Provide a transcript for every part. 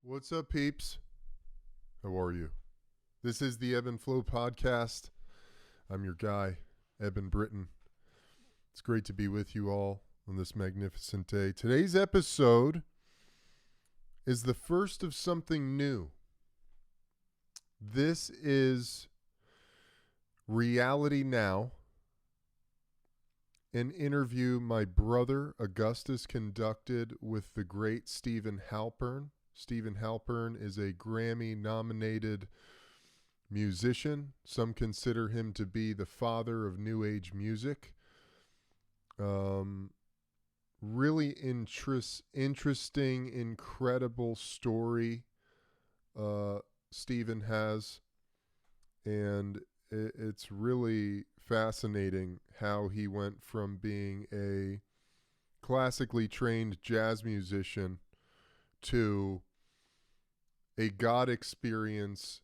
What's up, peeps? How are you? This is the Eben Flow podcast. I'm your guy, Eben Britton. It's great to be with you all on this magnificent day. Today's episode is the first of something new. This is Reality Now, an interview my brother Augustus conducted with the great Steven Halpern. Steven Halpern is a Grammy-nominated musician. Some consider him to be the father of New Age music. Really interesting, incredible story Steven has. And it's really fascinating how he went from being a classically trained jazz musician to a God experience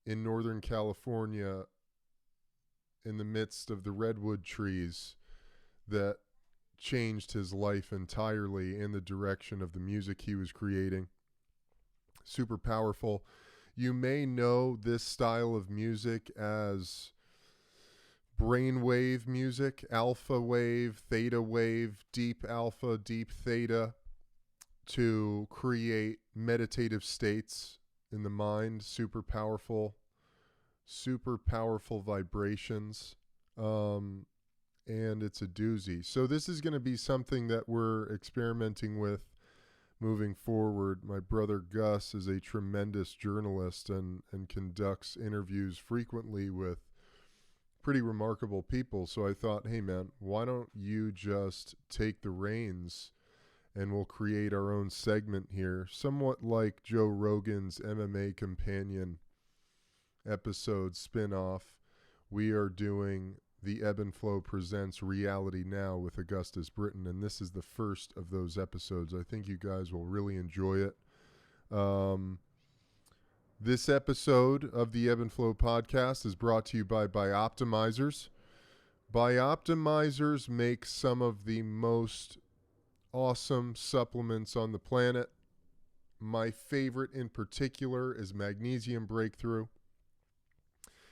in Northern California in the midst of the redwood trees that changed his life entirely in the direction of the music he was creating. Super powerful. You may know this style of music as brainwave music, alpha wave, theta wave, deep alpha, deep theta, to create meditative states in the mind, super powerful vibrations. And it's a doozy. So this is going to be something that we're experimenting with moving forward. My brother Gus is a tremendous journalist and conducts interviews frequently with pretty remarkable people. So I thought, hey man, why don't you just take the reins and we'll create our own segment here, somewhat like Joe Rogan's MMA Companion episode spin-off. We are doing the Eben Flow Presents Reality Now with Augustus Britton, and this is the first of those episodes. I think you guys will really enjoy it. This episode of the Eben Flow podcast is brought to you by Bioptimizers. Bioptimizers make some of the most awesome supplements on the planet. My favorite in particular is Magnesium Breakthrough.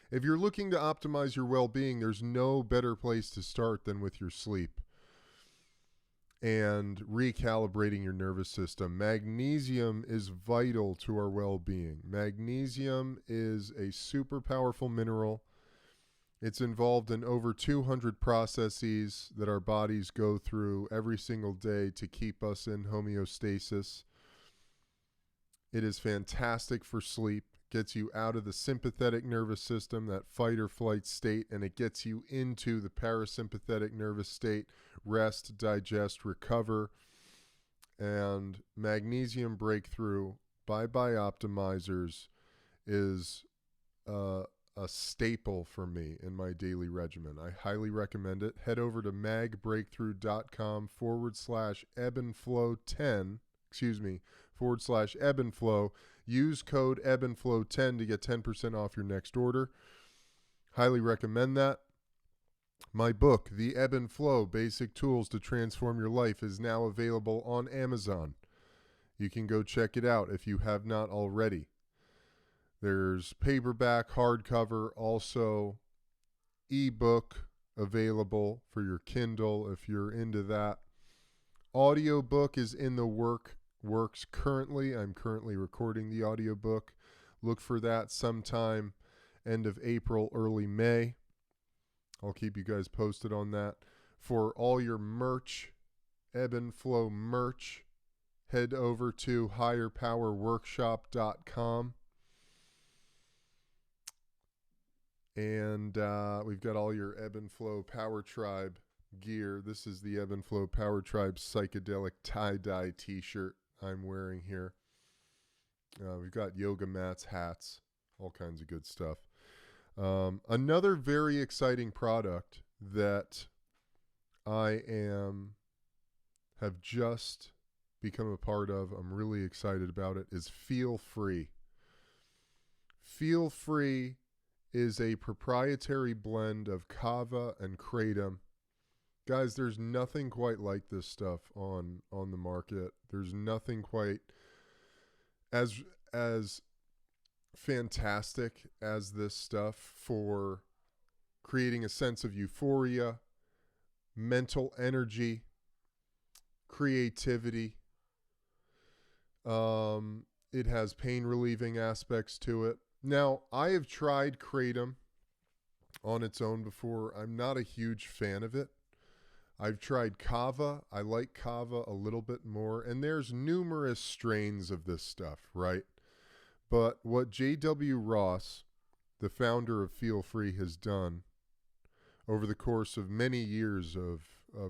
If you're looking to optimize your well-being, there's no better place to start than with your sleep and recalibrating your nervous system. Magnesium is vital to our well-being. Magnesium is a super powerful mineral. It's involved in over 200 processes that our bodies go through every single day to keep us in homeostasis. It is fantastic for sleep, gets you out of the sympathetic nervous system, that fight or flight state, and it gets you into the parasympathetic nervous state, rest, digest, recover. And Magnesium Breakthrough by Bioptimizers is a staple for me in my daily regimen. I highly recommend it. Head over to magbreakthrough.com/EbenFlow10, /EbenFlow. Use code EbenFlow10 to get 10% off your next order. Highly recommend that. My book, The Eben Flow, Basic Tools to Transform Your Life, is now available on Amazon. You can go check it out if you have not already. There's paperback, hardcover, also ebook available for your Kindle if you're into that. Audiobook is in the works currently. I'm currently recording the audiobook. Look for that sometime end of April, early May. I'll keep you guys posted on that. For all your merch, Eben Flow merch, head over to higherpowerworkshop.com. And we've got all your Eben Flow Power Tribe gear. This is the Eben Flow Power Tribe psychedelic tie-dye t-shirt I'm wearing here. We've got yoga mats, hats, all kinds of good stuff. Another very exciting product that I have just become a part of, I'm really excited about it, is Feel Free. Feel Free is a proprietary blend of kava and kratom. Guys, there's nothing quite like this stuff on the market. There's nothing quite as fantastic as this stuff for creating a sense of euphoria, mental energy, creativity, it has pain relieving aspects to it. Now, I have tried Kratom on its own before. I'm not a huge fan of it. I've tried Kava. I like Kava a little bit more. And there's numerous strains of this stuff, right? But what J.W. Ross, the founder of Feel Free, has done over the course of many years of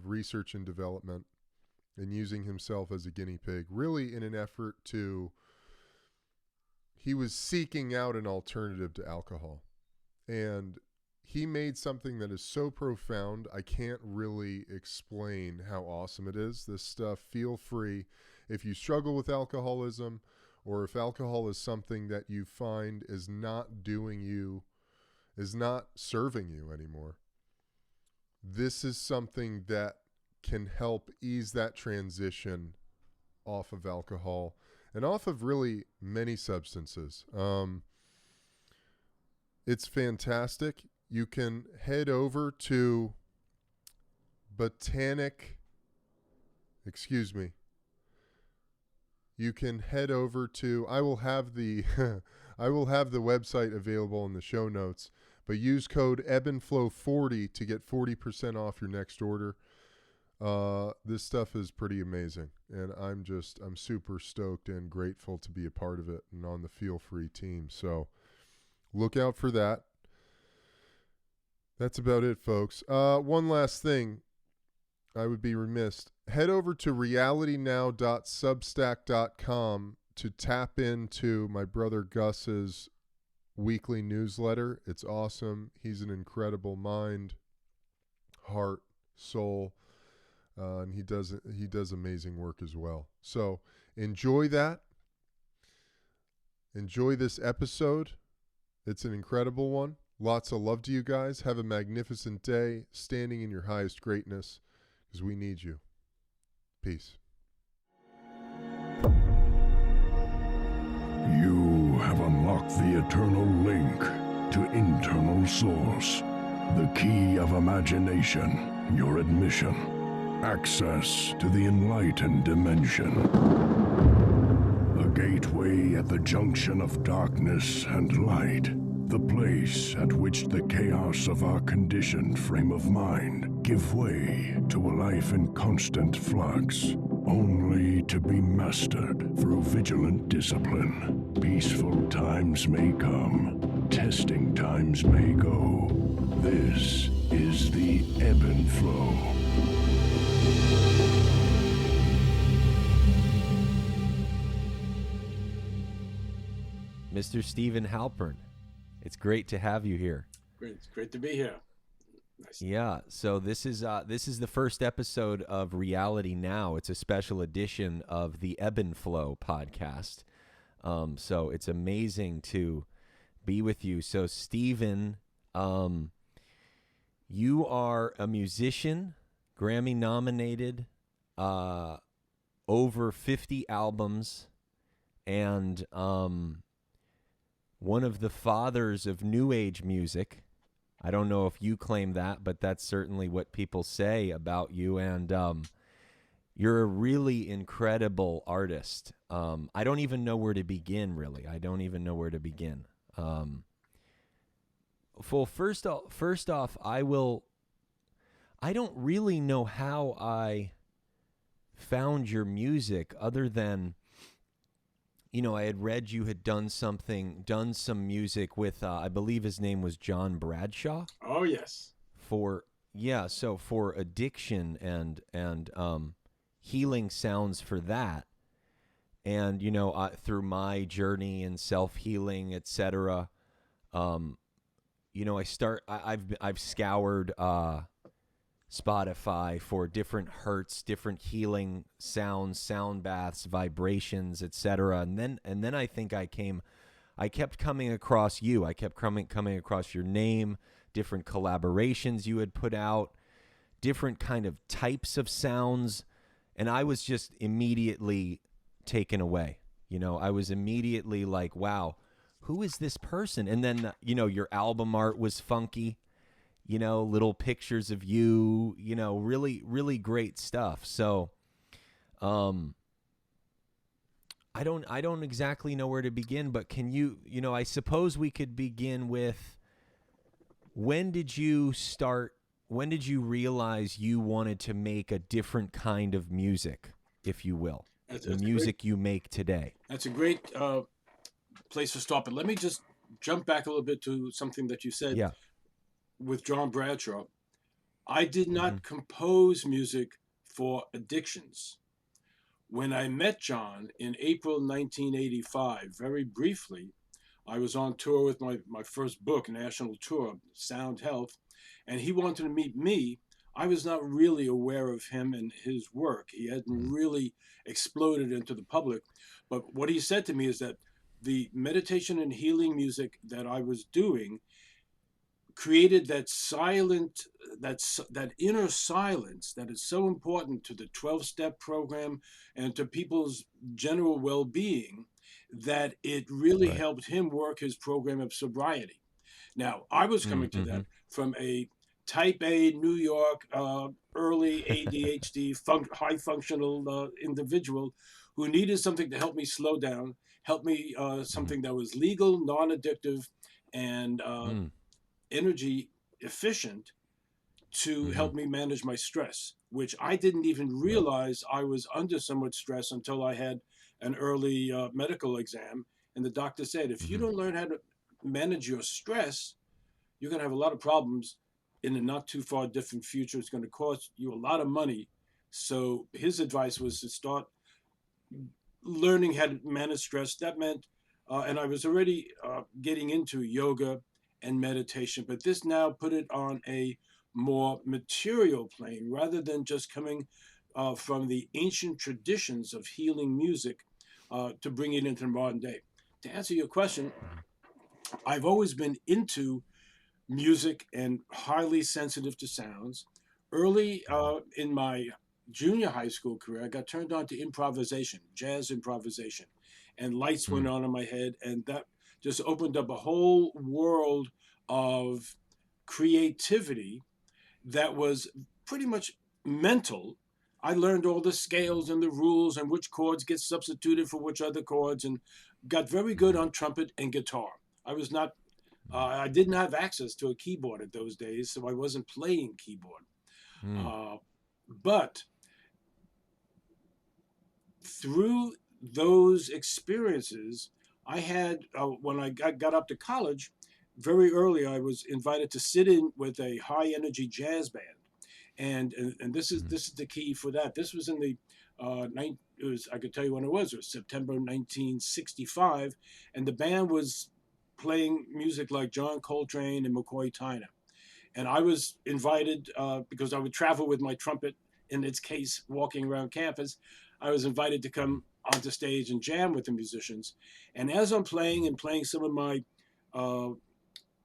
research and development and using himself as a guinea pig, really in an effort to, he was seeking out an alternative to alcohol. And he made something that is so profound, I can't really explain how awesome it is. This stuff, Feel Free. If you struggle with alcoholism, or if alcohol is something that you find is not doing you, is not serving you anymore, this is something that can help ease that transition off of alcohol and off of really many substances. It's fantastic. You can head over to You can head over to, I will have the website available in the show notes, but use code EbenFlow40 to get 40% off your next order. This stuff is pretty amazing, and I'm super stoked and grateful to be a part of it and on the Feel Free team. So look out for that. That's about it, folks. One last thing. I would be remiss. Head over to realitynow.substack.com to tap into my brother Gus's weekly newsletter. It's awesome. He's an incredible mind, heart, soul, and he does amazing work as well. So enjoy that. Enjoy this episode. It's an incredible one. Lots of love to you guys. Have a magnificent day, standing in your highest greatness, because we need you. Peace. You have unlocked the eternal link to internal source, the key of imagination, your admission, access to the enlightened dimension. A gateway at the junction of darkness and light. The place at which the chaos of our conditioned frame of mind give way to a life in constant flux, only to be mastered through vigilant discipline. Peaceful times may come, testing times may go. This is the Eben Flow. Mr. Steven Halpern. It's great to have you here. Great, it's great to be here. Nice. Yeah, so this is the first episode of Reality Now. It's a special edition of the Eben Flow podcast. So it's amazing to be with you. So Steven, you are a musician, Grammy nominated, over 50 albums, and one of the fathers of New Age music. I don't know if you claim that, but that's certainly what people say about you. And you're a really incredible artist. I don't even know where to begin, really. I don't even know where to begin. Well, first off, I don't really know how I found your music other than, I had read you had done some music with, I believe his name was John Bradshaw. Oh, yes. For addiction and healing sounds for that. And, through my journey and self-healing, etc., I've scoured Spotify for different hertz, different healing sounds, sound baths, vibrations, etc. And then I think I kept coming across you. I kept coming across your name, different collaborations you had put out, different kind of types of sounds, and I was just immediately taken away. You know, I was immediately like, wow, who is this person? And then, you know, your album art was funky, you know, little pictures of you, you know, really, really great stuff. So, I don't exactly know where to begin, but can you, you know, I suppose we could begin with, when did you realize you wanted to make a different kind of music, if you will, the music you make today? That's a great place to start. But let me just jump back a little bit to something that you said Yeah. with John Bradshaw. I did not compose music for addictions. When I met John in April 1985, very briefly, I was on tour with my first book, national tour, Sound Health, and he wanted to meet me. I was not really aware of him and his work. He hadn't really exploded into the public. But what he said to me is that the meditation and healing music that I was doing created that silent, that inner silence that is so important to the 12-step program and to people's general well-being, that it really helped him work his program of sobriety. Now, I was coming to that from a type A New York early ADHD high functional individual who needed something to help me slow down, help me something that was legal, non-addictive, and energy efficient to help me manage my stress, which I didn't even realize I was under so much stress until I had an early medical exam. And the doctor said, if you don't learn how to manage your stress, you're going to have a lot of problems in a not too far different future. It's going to cost you a lot of money. So his advice was to start learning how to manage stress. That meant, and I was already getting into yoga and meditation, but this now put it on a more material plane rather than just coming from the ancient traditions of healing music to bring it into the modern day. To answer your question, I've always been into music and highly sensitive to sounds. Early in my junior high school career, I got turned on to improvisation, jazz improvisation, and lights went on in my head, and that just opened up a whole world of creativity that was pretty much mental. I learned all the scales and the rules and which chords get substituted for which other chords, and got very good on trumpet and guitar. I was not, I didn't have access to a keyboard at those days, so I wasn't playing keyboard. But through those experiences, I had, when I got up to college, very early, I was invited to sit in with a high energy jazz band. And this is the key for that. This was in the it was, I could tell you when it was September 1965, and the band was playing music like John Coltrane and McCoy Tyner. And I was invited because I would travel with my trumpet, in its case, walking around campus. I was invited to come onto stage and jam with the musicians. And as I'm playing and playing some of my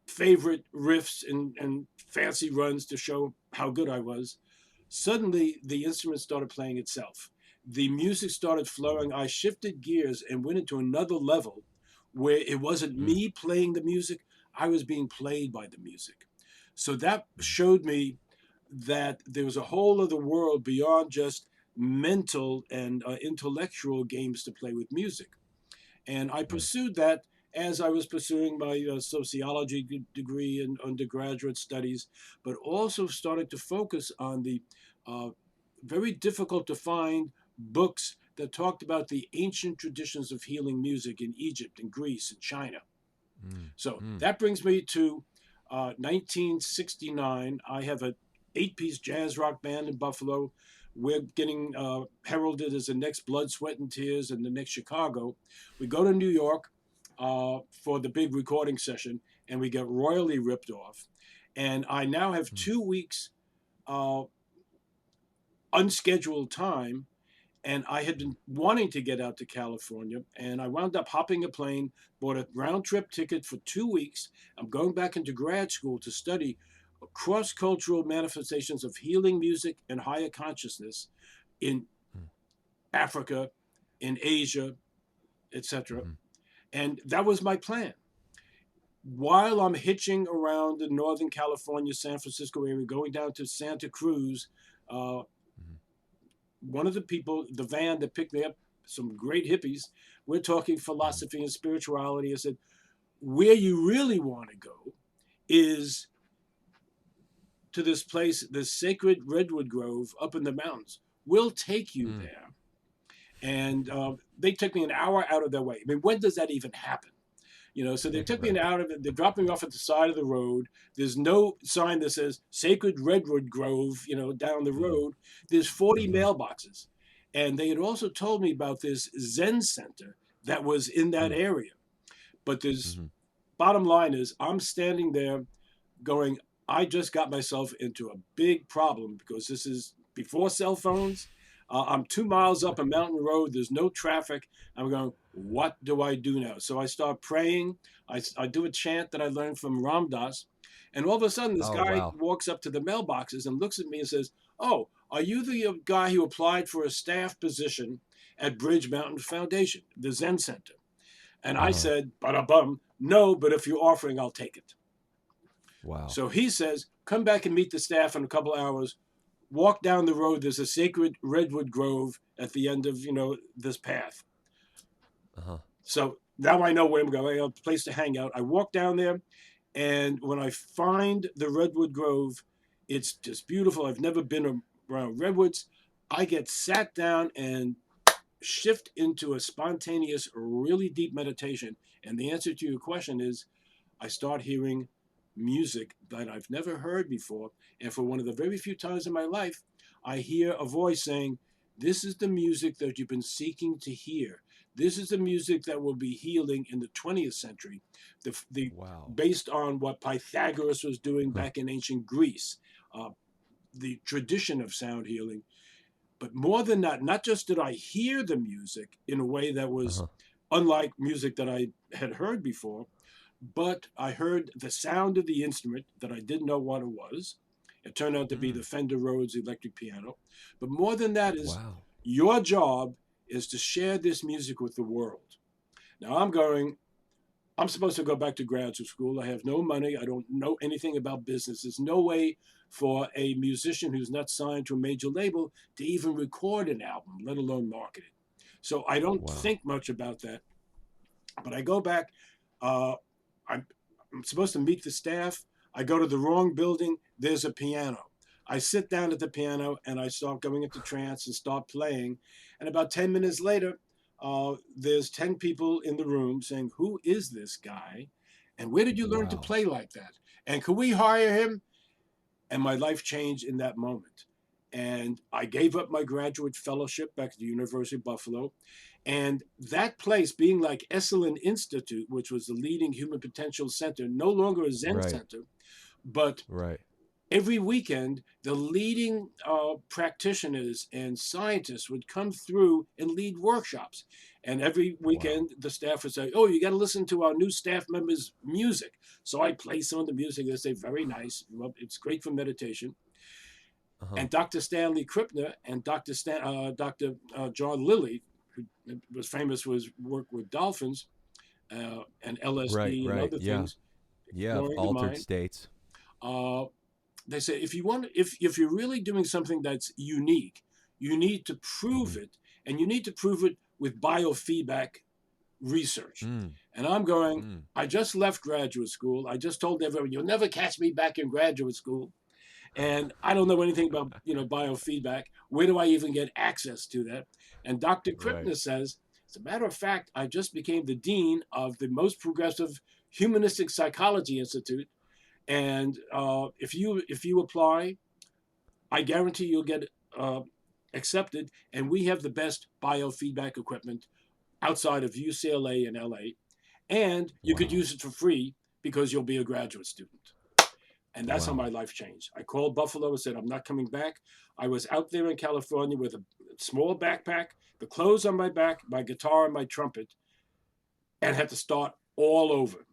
favorite riffs and fancy runs to show how good I was, suddenly the instrument started playing itself. The music started flowing. I shifted gears and went into another level where it wasn't me playing the music, I was being played by the music. So that showed me that there was a whole other world beyond just mental and intellectual games to play with music. And I pursued that as I was pursuing my sociology degree in undergraduate studies, but also started to focus on the very difficult to find books that talked about the ancient traditions of healing music in Egypt and Greece and China. So that brings me to 1969. I have an 8-piece jazz rock band in Buffalo. We're getting heralded as the next Blood, Sweat, and Tears and the next Chicago. We go to New York for the big recording session, and we get royally ripped off. And I now have 2 weeks unscheduled time, and I had been wanting to get out to California, and I wound up hopping a plane, bought a round-trip ticket for 2 weeks. I'm going back into grad school to study cross-cultural manifestations of healing music and higher consciousness in Africa, in Asia, etc. Mhm. And that was my plan. While I'm hitching around the Northern California, San Francisco area, going down to Santa Cruz, uh, Mhm. one of the people, the van that picked me up, some great hippies, we're talking Mhm. philosophy and spirituality. I said, where you really want to go is to this place, this sacred redwood grove up in the mountains. We'll take you Mm. there. And they took me an hour out of their way. I mean, when does that even happen? So they took me an Right. hour of it. They're dropping me off at the side of the road. There's no sign that says Sacred Redwood Grove, down the Mm. road. There's 40 Mhm. mailboxes. And they had also told me about this Zen center that was in that Mm. area. But there's Mhm. bottom line is I'm standing there going, I just got myself into a big problem because this is before cell phones. I'm 2 miles up a mountain road. There's no traffic. I'm going, what do I do now? So I start praying. I do a chant that I learned from Ram Dass. And all of a sudden, this Oh, guy wow. walks up to the mailboxes and looks at me and says, oh, are you the guy who applied for a staff position at Bridge Mountain Foundation, the Zen Center? And I Uh-huh. said, ba-da-bum, no, but if you're offering, I'll take it. Wow. So he says, come back and meet the staff in a couple hours. Walk down the road. There's a sacred redwood grove at the end of, this path. Uh-huh. So now I know where I'm going. I have a place to hang out. I walk down there, and when I find the redwood grove, it's just beautiful. I've never been around redwoods. I get sat down and shift into a spontaneous, really deep meditation. And the answer to your question is I start hearing music that I've never heard before. And for one of the very few times in my life, I hear a voice saying, this is the music that you've been seeking to hear. This is the music that will be healing in the 20th century, Wow. based on what Pythagoras was doing Huh. back in ancient Greece, uh, the tradition of sound healing. But more than that, not just did I hear the music in a way that was Uh-huh. unlike music that I had heard before, but I heard the sound of the instrument that I didn't know what it was. It turned out to be the Mm. Fender Rhodes electric piano. But more than that is Wow. your job is to share this music with the world. Now I'm supposed to go back to graduate school. I have no money. I don't know anything about business. There's no way for a musician who's not signed to a major label to even record an album, let alone market it. So I don't Wow. think much about that. But I go back. Uh, I'm, I'm supposed to meet the staff. I go to the wrong building. There's a piano. I sit down at the piano and I start going into trance and start playing. And about 10 minutes later, there's 10 people in the room saying, who is this guy? And where did you learn to Wow. play like that? And can we hire him? And my life changed in that moment. And I gave up my graduate fellowship back at the University of Buffalo. And that place, being like Esalen Institute, which was the leading human potential center, no longer a Zen Right. center, but Right. every weekend, the leading practitioners and scientists would come through and lead workshops. And every Wow. weekend, the staff would say, oh, you got to listen to our new staff members' music. So I play some of the music. They say, very nice. Well, it's great for meditation. Uh-huh. And Dr. Stanley Krippner and Dr. John Lilly, who was famous for his work with dolphins and Right. LSD and Right. other Yeah. things, Yeah. exploring the Altered mind, states. uh, they say if you're really doing something that's unique, you need to prove Mhm. it, and you need to prove it with biofeedback research. Mm. And I'm going, Mm. I just left graduate school. I just told everyone, you'll never catch me back in graduate school. And I don't know anything about, biofeedback. Where do I even get access to that? And Dr. Right. Krippner says, as a matter of fact, I just became the dean of the most progressive humanistic psychology institute. And if you apply, I guarantee you'll get uh, accepted. And we have the best biofeedback equipment outside of UCLA and LA. And you could Wow. use it for free because you'll be a graduate student. And that's how my Wow. life changed. I called Buffalo and said, I'm not coming back. I was out there in California with a small backpack, the clothes on my back, my guitar and my trumpet, and had to start all over.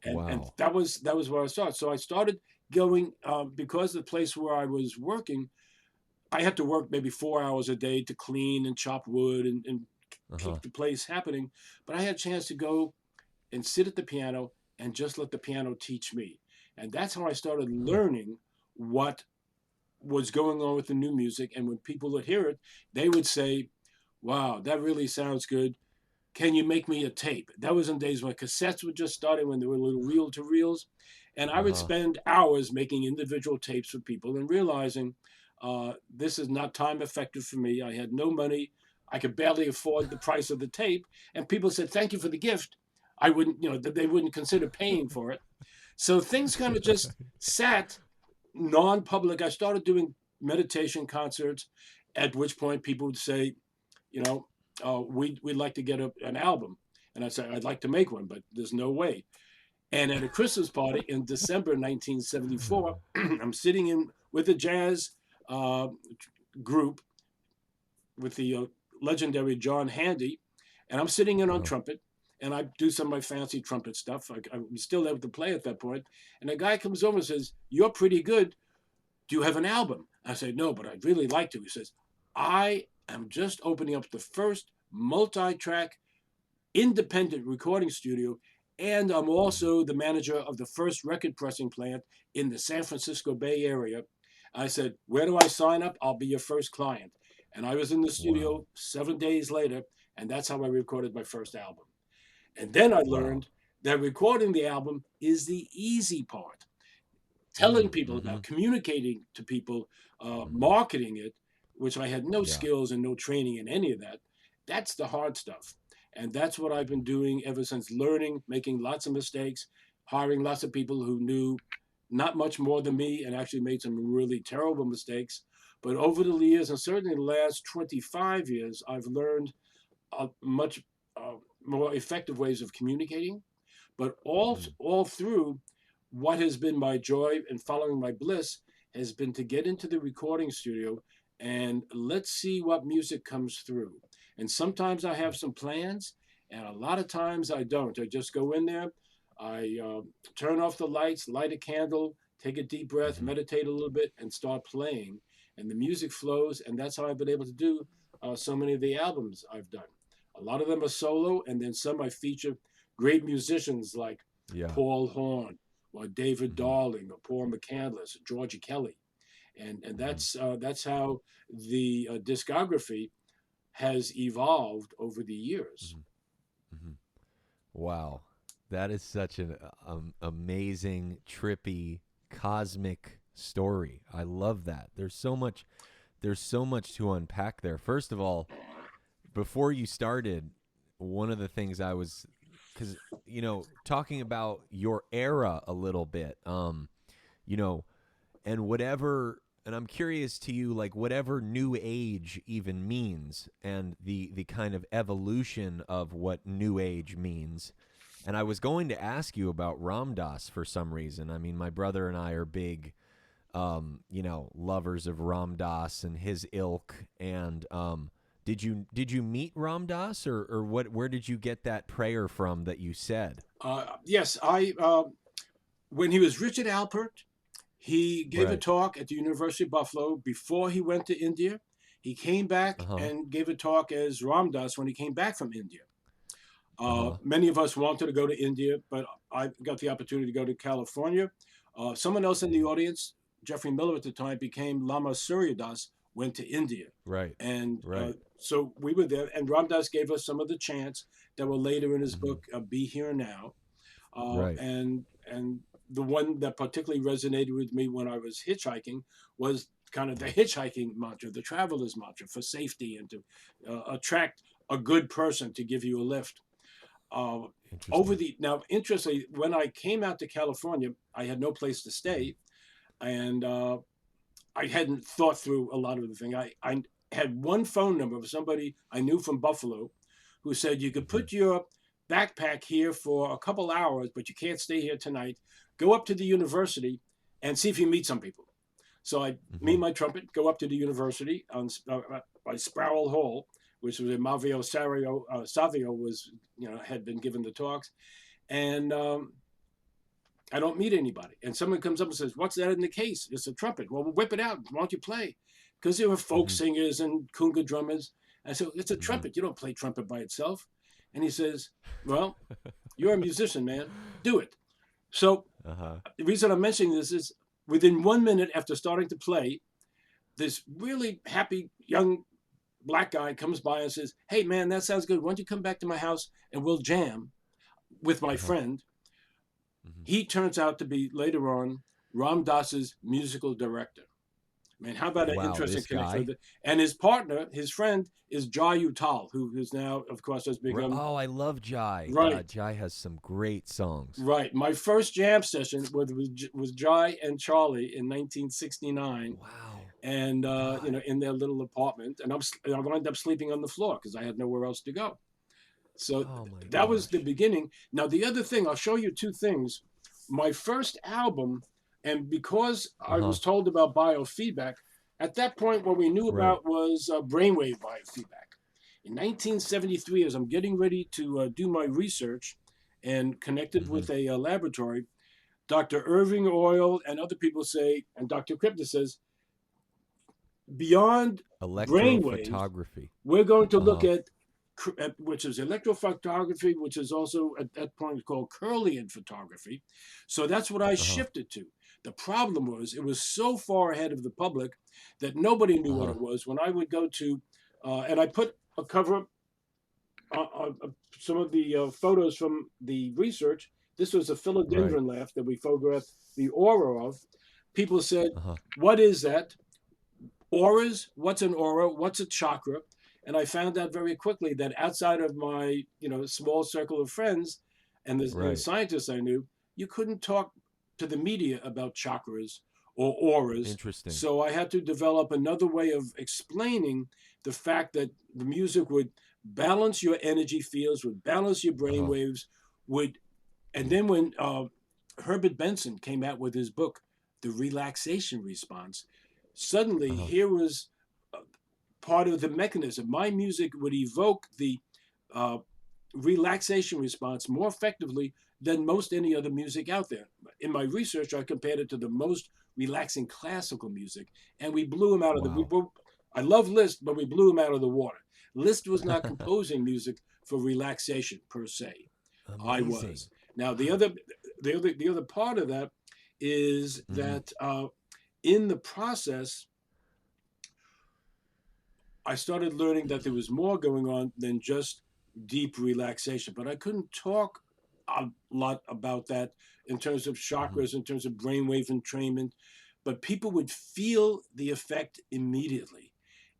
And Wow. that was where I started. So I started going because the place where I was working, I had to work maybe 4 hours a day to clean and chop wood and keep the place happening. But I had a chance to go and sit at the piano and just let the piano teach me. And that's how I started learning what was going on with the new music. And when people would hear it, they would say, wow, that really sounds good. Can you make me a tape? That was in days when cassettes were just starting, when there were little reel to reels. And I would spend hours making individual tapes for people and realizing this is not time effective for me. I had no money. I could barely afford the price of the tape. And people said, thank you for the gift. I wouldn't, they wouldn't consider paying for it. So things kind of just sat non-public. I started doing meditation concerts, at which point people would say, we'd like to get an album. And I'd say, I'd like to make one, but there's no way. And at a Christmas party in December 1974, I'm sitting in with a jazz group with the legendary John Handy, and I'm sitting in on trumpet, and I do some of my fancy trumpet stuff. I'm still able to play at that point. And a guy comes over and says, you're pretty good. Do you have an album? I said, no, but I'd really like to. He says, I am just opening up the first multi-track independent recording studio, and I'm also the manager of the first record pressing plant in the San Francisco Bay Area. I said, where do I sign up? I'll be your first client. And I was in the studio 7 days later, and that's how I recorded my first album. And then I learned that recording the album is the easy part. Telling people about, communicating to people, marketing it, which I had no skills and no training in any of that. That's the hard stuff. And that's what I've been doing ever since, learning, making lots of mistakes, hiring lots of people who knew not much more than me and actually made some really terrible mistakes. But over the years, and certainly the last 25 years, I've learned much more effective ways of communicating. But all through, what has been my joy and following my bliss has been to get into the recording studio and let's see what music comes through. And sometimes I have some plans, and a lot of times I don't. I just go in there, I turn off the lights, light a candle, take a deep breath, meditate a little bit, and start playing. And the music flows, and that's how I've been able to do so many of the albums I've done. A lot of them are solo, and then some I feature great musicians like Paul Horn, or David Darling, or Paul McCandless, or Georgia Kelly. And that's how the discography has evolved over the years. Wow. That is such an amazing, trippy, cosmic story. I love that. There's so much to unpack there. First of all, before you started, one of the things I was, because, talking about your era a little bit, and whatever, and I'm curious to you, like, whatever new age even means, and the kind of evolution of what new age means. And I was going to ask you about Ram Dass for some reason. I mean, my brother and I are big, lovers of Ram Dass and his ilk. And did you meet Ram Dass, or what? Where did you get that prayer from that you said? Yes, when he was Richard Alpert, he gave a talk at the University of Buffalo before he went to India. He came back and gave a talk as Ram Dass when he came back from India. Many of us wanted to go to India, but I got the opportunity to go to California. Someone else in the audience, Jeffrey Miller at the time, became Lama Surya Das, went to India. So we were there, and Ram Dass gave us some of the chants that were later in his book, Be Here Now. And the one that particularly resonated with me when I was hitchhiking was kind of the hitchhiking mantra, the traveler's mantra, for safety and to attract a good person to give you a lift. Interestingly, when I came out to California, I had no place to stay, and I hadn't thought through a lot of the thing. I had one phone number of somebody I knew from Buffalo who said, you could put your backpack here for a couple hours, but you can't stay here tonight. Go up to the university and see if you meet some people. So me and my trumpet go up to the university by Sproul Hall, which was where Mavio Savio was, had been given the talks. And I don't meet anybody. And someone comes up and says, what's that in the case? It's a trumpet. Well, we'll whip it out. Why don't you play? Because there were folk singers and conga drummers. I said, it's a trumpet. You don't play trumpet by itself. And he says, well, you're a musician, man. Do it. So the reason I'm mentioning this is within 1 minute after starting to play, this really happy young black guy comes by and says, hey, man, that sounds good. Why don't you come back to my house and we'll jam with my friend? He turns out to be later on Ram Dass's musical director. I mean, how about an interesting connection? And his partner, his friend, is Jai Uttal, who is now, of course, has become. Oh, I love Jai. Right. Jai has some great songs. Right. My first jam session was Jai and Charlie in 1969. Wow. And in their little apartment, and I wound up sleeping on the floor because I had nowhere else to go. So that was the beginning. Now the other thing, I'll show you two things. My first album, and because I was told about biofeedback, at that point what we knew about was brainwave biofeedback. In 1973, as I'm getting ready to do my research and connected with a laboratory, Dr. Irving Oyl and other people say, and Dr. Kripke says, beyond electrophotography, we're going to look at which is electrophotography, which is also at that point called Kirlian photography. So that's what I shifted to. The problem was it was so far ahead of the public that nobody knew what it was. When I would go to, and I put a cover up some of the photos from the research. This was a philodendron leaf that we photographed the aura of. People said, what is that? Auras, what's an aura? What's a chakra? And I found out very quickly that outside of my, small circle of friends and the scientists I knew, you couldn't talk to the media about chakras or auras. Interesting. So I had to develop another way of explaining the fact that the music would balance your energy fields, would balance your brain waves, and then when Herbert Benson came out with his book, The Relaxation Response, suddenly here was part of the mechanism. My music would evoke the relaxation response more effectively than most any other music out there. In my research, I compared it to the most relaxing classical music, and we blew him out of the. I love Liszt, but we blew him out of the water. Liszt was not composing music for relaxation per se. Amazing. I was. Now the other part of that is that in the process, I started learning that there was more going on than just deep relaxation, but I couldn't talk a lot about that in terms of chakras, in terms of brainwave entrainment, but people would feel the effect immediately.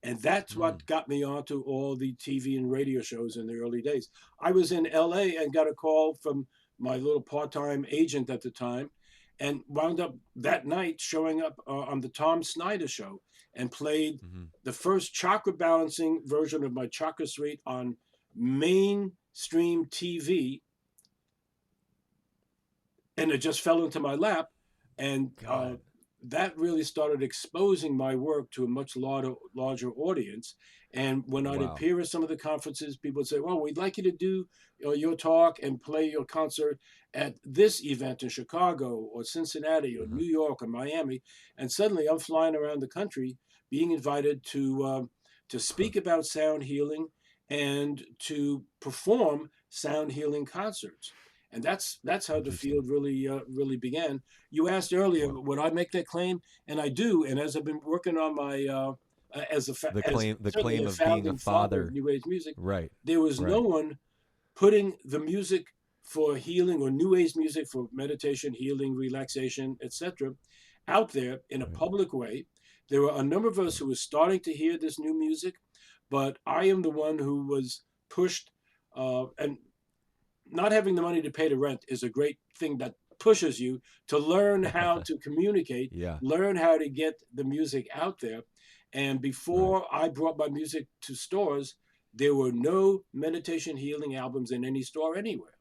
And that's what got me onto all the TV and radio shows in the early days. I was in LA and got a call from my little part-time agent at the time and wound up that night showing up on the Tom Snyder show and played the first chakra balancing version of my chakra suite on mainstream TV. And it just fell into my lap. And that really started exposing my work to a much larger audience. And when I'd appear at some of the conferences, people would say, well, we'd like you to do your talk and play your concert at this event in Chicago or Cincinnati or New York or Miami. And suddenly I'm flying around the country being invited to speak about sound healing and to perform sound healing concerts. And that's how the field really began. You asked earlier, would I make that claim? And I do. And as I've been working on my the claim of being a father of New Age music, right? There was no one putting the music for healing or New Age music for meditation, healing, relaxation, etc., out there in a public way. There were a number of us who were starting to hear this new music, but I am the one who was pushed and. Not having the money to pay the rent is a great thing that pushes you to learn how to communicate, learn how to get the music out there. And before I brought my music to stores, there were no meditation healing albums in any store anywhere.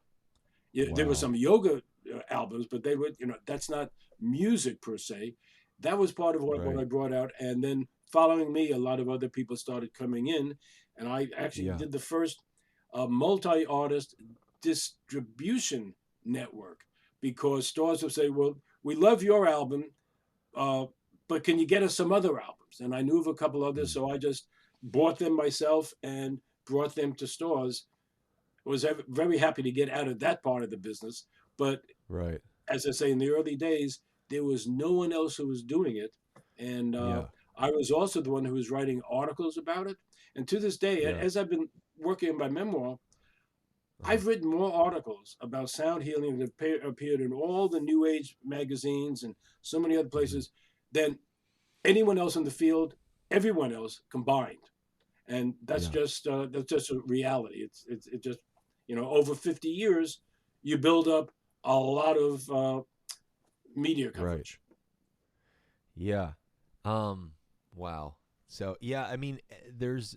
There were some yoga albums, but they were, that's not music per se. That was part of what I brought out. And then following me, a lot of other people started coming in. And I actually did the first multi-artist distribution network, because stores will say, well, we love your album, but can you get us some other albums? And I knew of a couple others, so I just bought them myself and brought them to stores. I was very happy to get out of that part of the business. But Right. as I say, in the early days, there was no one else who was doing it. And Yeah. I was also the one who was writing articles about it. And to this day, Yeah. as I've been working on my memoir, Uh-huh. I've written more articles about sound healing that appeared in all the New Age magazines and so many other places than anyone else in the field, everyone else combined. And Yeah. that's just a reality. It just, over 50 years, you build up a lot of media Right. coverage. Yeah. Wow. So yeah, I mean, there's,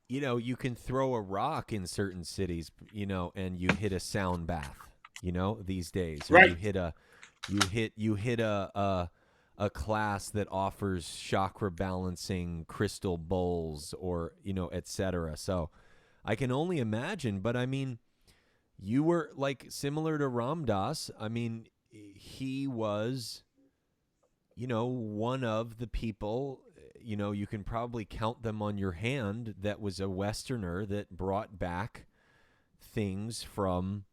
you can throw a rock in certain cities, and you hit a sound bath, these days, or Right. you hit a class that offers chakra balancing crystal bowls, or etc. So I can only imagine, but I mean, you were like similar to Ram Dass. I mean, he was, one of the people, you can probably count them on your hand, that was a Westerner that brought back things from,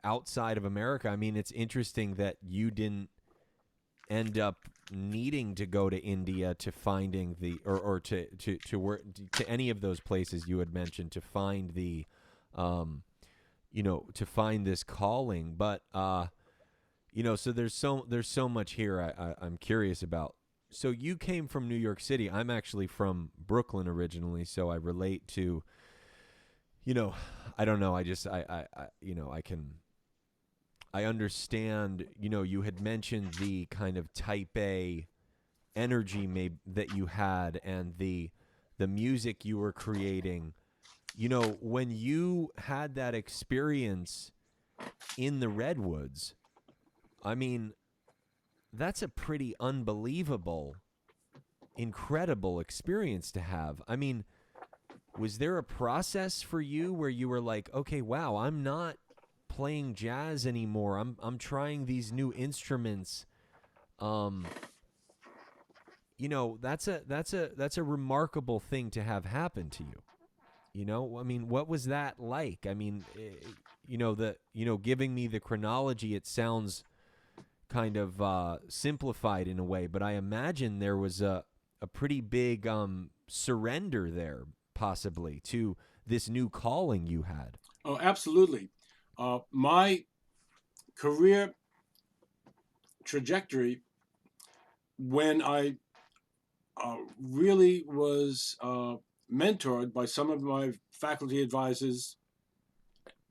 outside of America. I mean, it's interesting that you didn't end up needing to go to India to finding the, or to work to any of those places you had mentioned to find the, to find this calling. But, so there's so much here I'm curious about. So you came from New York City. I'm actually from Brooklyn originally, so I relate to, I don't know. I understand, you had mentioned the kind of type A energy that you had, and the music you were creating. When you had that experience in the redwoods, I mean, that's a pretty unbelievable, incredible experience to have. I mean, was there a process for you where you were like, okay, wow, I'm not playing jazz anymore. I'm trying these new instruments. That's a remarkable thing to have happen to you. I mean, what was that like? I mean, giving me the chronology, it sounds kind of simplified in a way, but I imagine there was a pretty big surrender there, possibly, to this new calling you had. Oh, absolutely. My career trajectory, when I really was mentored by some of my faculty advisors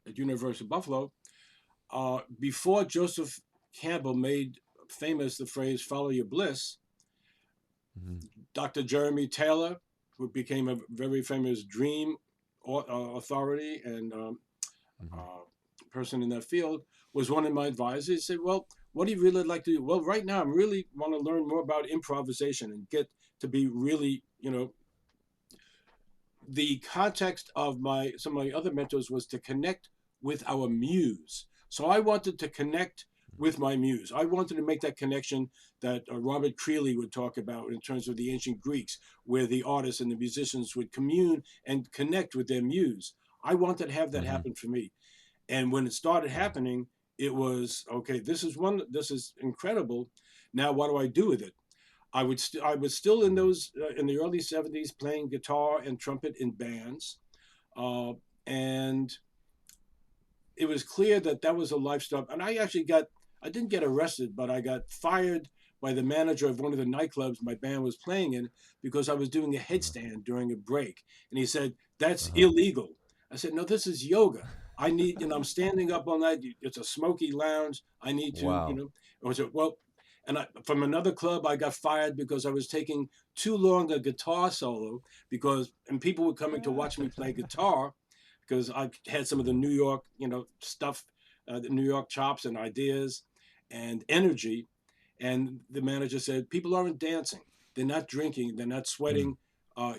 at University of Buffalo, before Joseph Campbell made famous the phrase "follow your bliss," Mm-hmm. Dr. Jeremy Taylor, who became a very famous dream authority and person in that field, was one of my advisors. He said, "Well, what do you really like to do?" Well, right now, I really want to learn more about improvisation and get to be really, the context of some of my other mentors was to connect with our muse. So I wanted to connect with my muse. I wanted to make that connection that Robert Creeley would talk about in terms of the ancient Greeks, where the artists and the musicians would commune and connect with their muse. I wanted to have that Mm-hmm. happen for me. And when it started happening, it was okay. This is incredible. Now, what do I do with it? I was still in those in the early '70s playing guitar and trumpet in bands, uh, and it was clear that that was a lifestyle. And I didn't get arrested, but I got fired by the manager of one of the nightclubs my band was playing in because I was doing a headstand during a break, and he said that's Uh-huh. illegal. I said no, this is yoga. I need, I'm standing up all night. It's a smoky lounge. I need to, Wow. I was well, and from another club, I got fired because I was taking too long a guitar solo and people were coming to watch me play guitar because I had some of the New York, stuff, the New York chops and ideas and energy. And the manager said, people aren't dancing. They're not drinking. They're not Mm. sweating.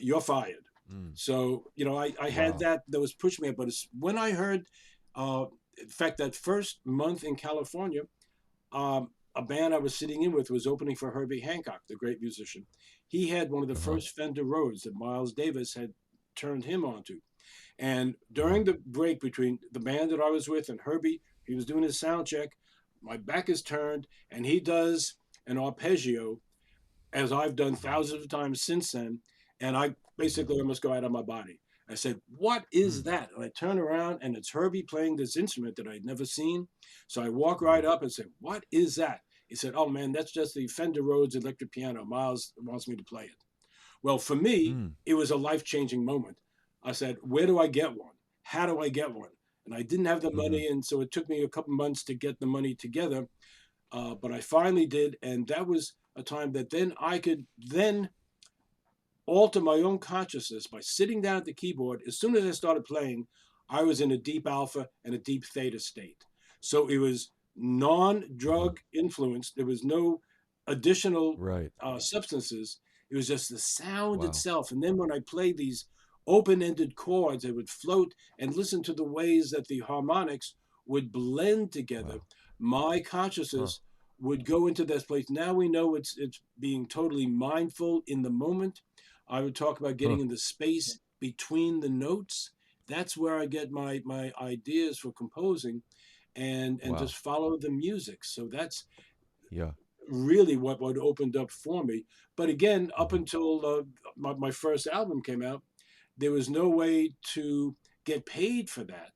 You're fired. Mm. So, I had Wow. that was pushing me up. But when I heard, in fact, that first month in California, um, a band I was sitting in with was opening for Herbie Hancock, the great musician. He had one of the first Fender Rhodes that Miles Davis had turned him onto. And during the break between the band that I was with and Herbie, he was doing his sound check. My back is turned, and he does an arpeggio, as I've done thousands of times since then. And I basically almost go out of my body. I said, "What is that?" And I turn around, and it's Herbie playing this instrument that I'd never seen. So I walk right up and say, "What is that?" He said, "Oh, man, that's just the Fender Rhodes electric piano. Miles wants me to play it." Well, for me, it was a life-changing moment. I said, "Where do I get one? How do I get one?" And I didn't have the money, and so it took me a couple months to get the money together. But I finally did, and that was a time that then I could then alter my own consciousness by sitting down at the keyboard. As soon as I started playing, I was in a deep alpha and a deep theta state. So it was non-drug influenced. There was no additional substances. It was just the sound itself. And then when I played these open-ended chords, they would float, and listen to the ways that the harmonics would blend together. My consciousness would go into this place. Now we know it's being totally mindful in the moment. I would talk about getting in the space between the notes. That's where I get my ideas for composing, and just follow the music. So that's really what opened up for me. But again, up until my first album came out, there was no way to get paid for that.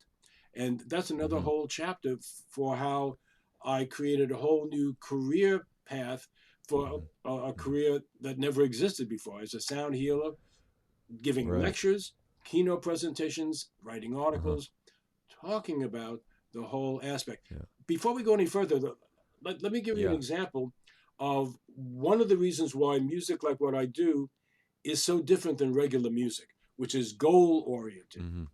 And that's another whole chapter for how I created a whole new career path for a career that never existed before. As a sound healer, giving lectures, keynote presentations, writing articles, talking about the whole aspect. Before we go any further, let me give you an example of one of the reasons why music like what I do is so different than regular music, which is goal-oriented,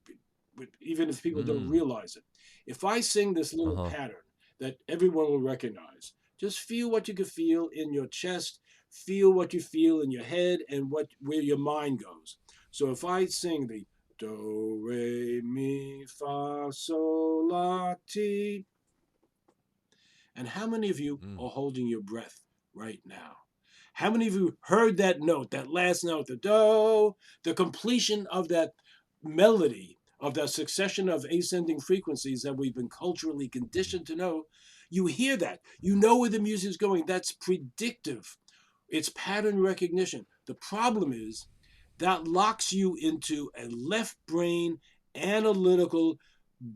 even if people don't realize it. If I sing this little pattern that everyone will recognize, just feel what you can feel in your chest, feel what you feel in your head, and where your mind goes. So if I sing the do, re, mi, fa, sol, la, ti, and how many of you are holding your breath right now? How many of you heard that note, that last note, the do, the completion of that melody, of that succession of ascending frequencies that we've been culturally conditioned to know? You hear that. You know where the music is going. That's predictive. It's pattern recognition. The problem is that locks you into a left brain, analytical,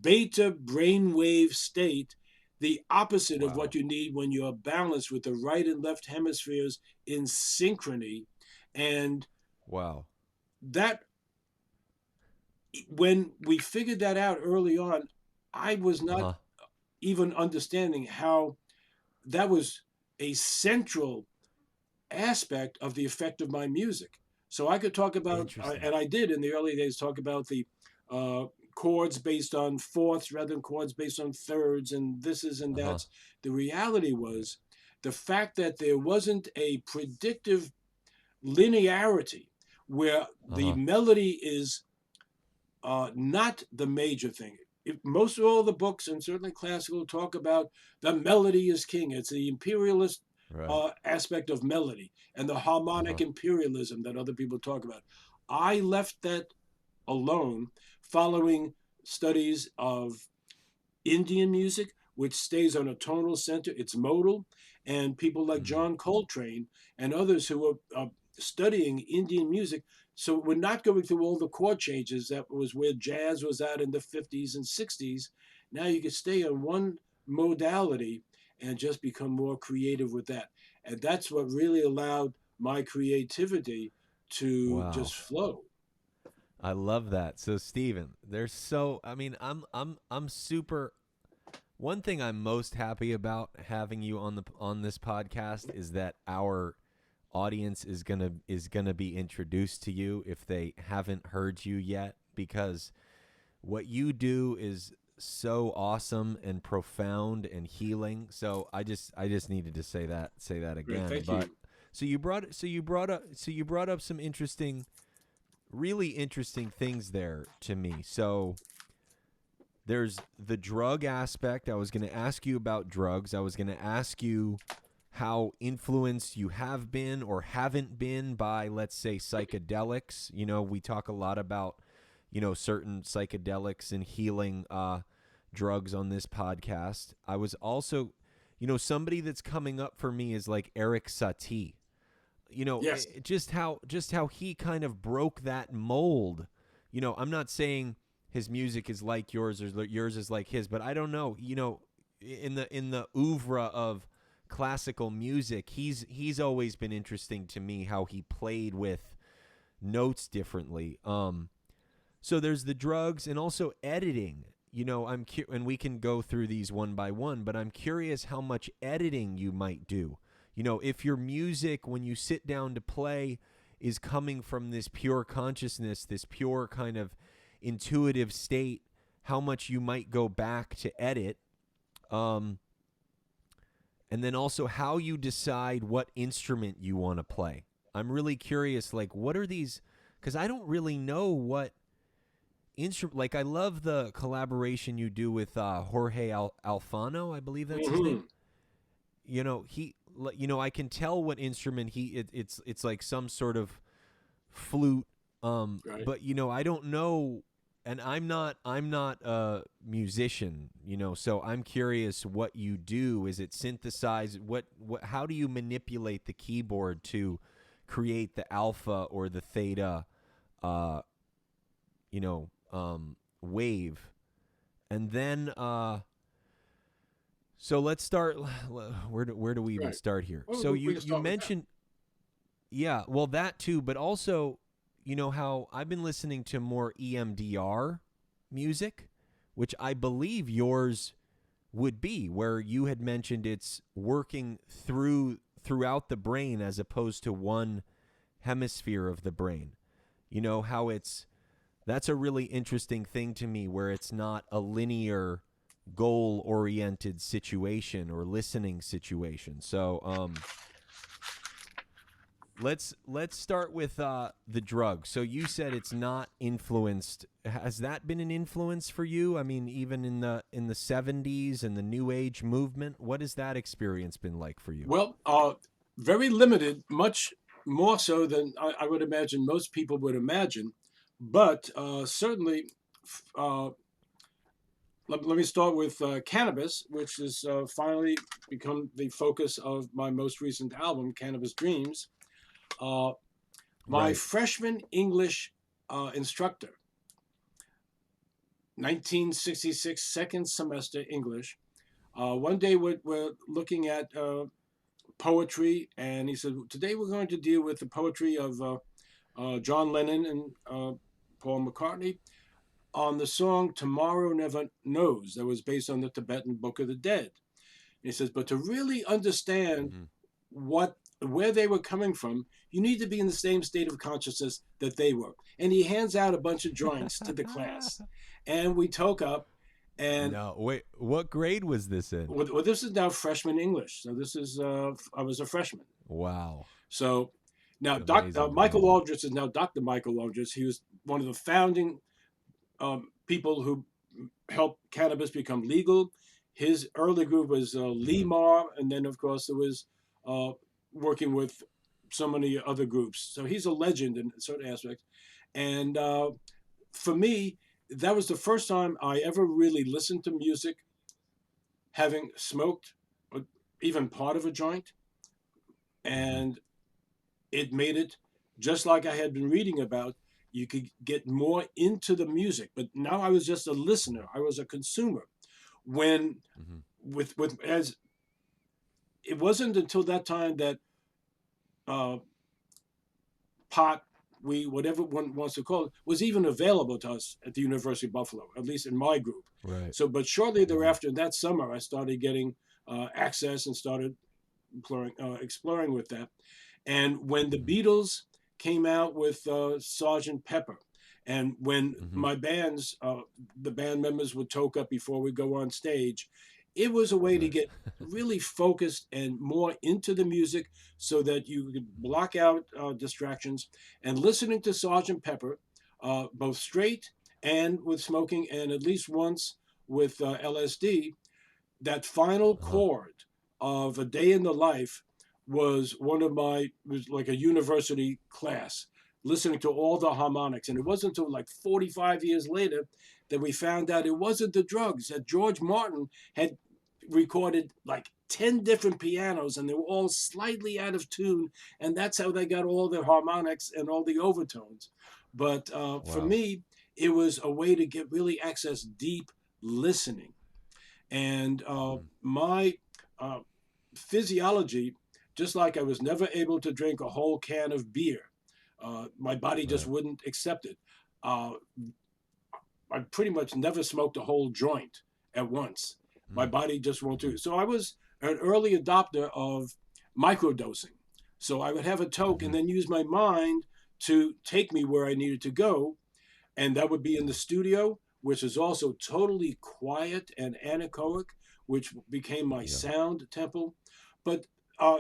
beta brainwave state, the opposite of what you need when you're balanced with the right and left hemispheres in synchrony. And that, when we figured that out early on, I was not even understanding how that was a central aspect of the effect of my music. So I could talk about, and I did in the early days, talk about the chords based on fourths rather than chords based on thirds and thises and that's. The reality was the fact that there wasn't a predictive linearity where the melody is not the major thing. Most of all the books, and certainly classical, talk about the melody is king. It's the imperialist aspect of melody and the harmonic imperialism that other people talk about. I left that alone, following studies of Indian music, which stays on a tonal center. It's modal. And people like John Coltrane and others who are studying Indian music. So we're not going through all the chord changes. That was where jazz was at in the 50s and 60s. Now you can stay on one modality and just become more creative with that. And that's what really allowed my creativity to just flow. I love that. So Steven, I'm super. One thing I'm most happy about having you on this podcast is that our audience is gonna be introduced to you if they haven't heard you yet, because what you do is so awesome and profound and healing. So I just needed to say that again. Great, thank you. So you brought up some really interesting things there to me. So there's the drug aspect. I was going to ask you about drugs. I was going to ask you how influenced you have been or haven't been by, let's say, psychedelics. You know, we talk a lot about, you know, certain psychedelics and healing drugs on this podcast. I was also, you know, somebody that's coming up for me is like Eric Satie. You know, Yes. just how he kind of broke that mold. You know, I'm not saying his music is like yours or yours is like his, but I don't know. You know, in the oeuvre of classical music, he's always been interesting to me, how he played with notes differently. So there's the drugs and also editing. You know, and we can go through these one by one, but I'm curious how much editing you might do. You know, if your music, when you sit down to play, is coming from this pure consciousness, this pure kind of intuitive state, how much you might go back to edit. And then also how you decide what instrument you want to play. I'm really curious, like, what are these? Because I don't really know what instrument. Like, I love the collaboration you do with Jorge Alfano, I believe that's his name. You know, I can tell what instrument it's like some sort of flute. Right. But you know, I don't know, and I'm not a musician, you know, so I'm curious what you do. Is it synthesize? How do you manipulate the keyboard to create the alpha or the theta, wave? And then, so let's start. Where do we even start here? Well, so we you can start with mentioned, yeah, well, that too, but also, you know, how I've been listening to more EMDR music, which I believe yours would be, where you had mentioned it's working throughout the brain as opposed to one hemisphere of the brain. You know, how that's a really interesting thing to me, where it's not a linear goal-oriented situation or listening situation. So let's start with the drug. So you said it's not influenced. Has that been an influence for you? I mean, even in the 70s and the New Age movement, what has that experience been like for you? Well, very limited, much more so than I would imagine most people would imagine. But certainly, let me start with Cannabis, which has finally become the focus of my most recent album, Cannabis Dreams. My Right. freshman English instructor, 1966, second semester English. One day we're looking at poetry, and he said, today we're going to deal with the poetry of John Lennon and Paul McCartney on the song Tomorrow Never Knows, that was based on the Tibetan Book of the Dead. And he says, but to really understand where they were coming from, you need to be in the same state of consciousness that they were. And he hands out a bunch of drawings to the class. And we took up, and no, wait, what grade was this in? well, this is now freshman English. So this is, I was a freshman. Wow. So now Amazing, Michael amazing. Aldrich is now Dr. Michael Aldrich. He was one of the founding people who helped cannabis become legal. His early group was Lee Mar, and then, of course, there was working with so many other groups. So he's a legend in certain aspects. And for me, that was the first time I ever really listened to music, having smoked even part of a joint. And it made it, just like I had been reading about, you could get more into the music. But now I was just a listener. I was a consumer. When with as it wasn't until that time that pot, weed, whatever one wants to call it, was even available to us at the University of Buffalo, at least in my group. Right. So, but shortly thereafter, that summer, I started getting access and started exploring with that. And when the Beatles came out with Sgt. Pepper, and when my bands, the band members would toke up before we go on stage, it was a way to get really focused and more into the music so that you could block out distractions. And listening to Sgt. Pepper, both straight and with smoking, and at least once with LSD, that final chord of A Day in the Life was was like a university class, listening to all the harmonics. And it wasn't until like 45 years later that we found out it wasn't the drugs, that George Martin had recorded like 10 different pianos and they were all slightly out of tune. And that's how they got all the harmonics and all the overtones. But for me, it was a way to get really access deep listening. And my physiology, just like I was never able to drink a whole can of beer, my body just wouldn't accept it. I pretty much never smoked a whole joint at once. My body just won't do it. So I was an early adopter of microdosing. So I would have a toke and then use my mind to take me where I needed to go. And that would be in the studio, which is also totally quiet and anechoic, which became my sound temple. But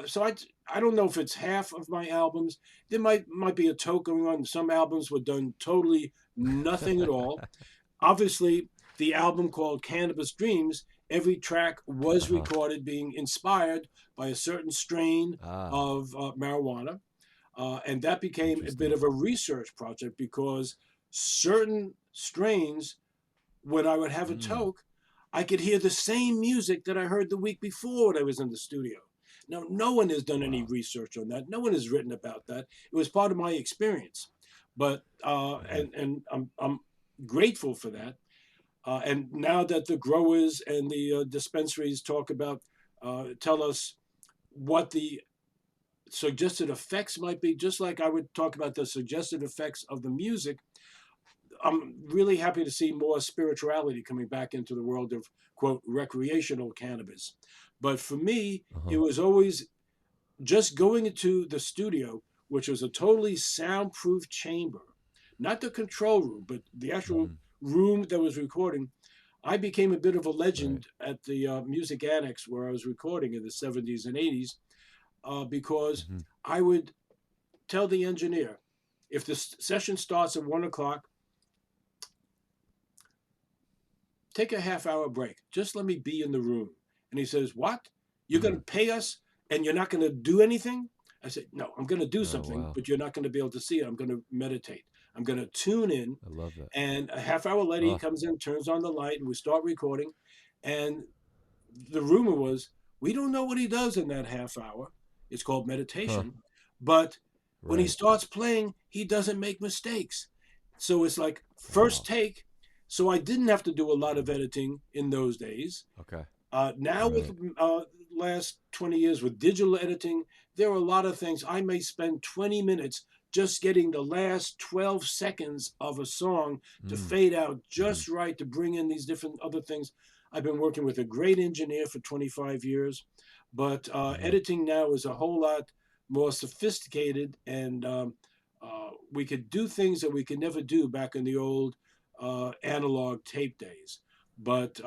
so I don't know if it's half of my albums. There might be a toke going on. Some albums were done totally nothing at all. Obviously, the album called Cannabis Dreams, every track was recorded being inspired by a certain strain of marijuana. And that became a bit of a research project because certain strains, when I would have a toke, I could hear the same music that I heard the week before when I was in the studio. Now, no one has done any research on that. No one has written about that. It was part of my experience. But, and I'm grateful for that. And now that the growers and the dispensaries tell us what the suggested effects might be, just like I would talk about the suggested effects of the music, I'm really happy to see more spirituality coming back into the world of, quote, recreational cannabis. But for me, it was always just going into the studio, which was a totally soundproof chamber, not the control room, but the actual room that was recording. I became a bit of a legend at the Music Annex where I was recording in the 70s and 80s because I would tell the engineer, if the session starts at 1 o'clock, take a half-hour break. Just let me be in the room. And he says, what? You're going to pay us and you're not going to do anything? I said, no, I'm going to do something, but you're not going to be able to see it. I'm going to meditate. I'm going to tune in. I love that. And a half hour later, he comes in, turns on the light, and we start recording. And the rumor was, we don't know what he does in that half hour. It's called meditation. But when he starts playing, he doesn't make mistakes. So it's like first take. So I didn't have to do a lot of editing in those days. Okay. Now with last 20 years with digital editing, there are a lot of things. I may spend 20 minutes just getting the last 12 seconds of a song to fade out just right to bring in these different other things. I've been working with a great engineer for 25 years, but editing now is a whole lot more sophisticated, and we could do things that we could never do back in the old analog tape days. But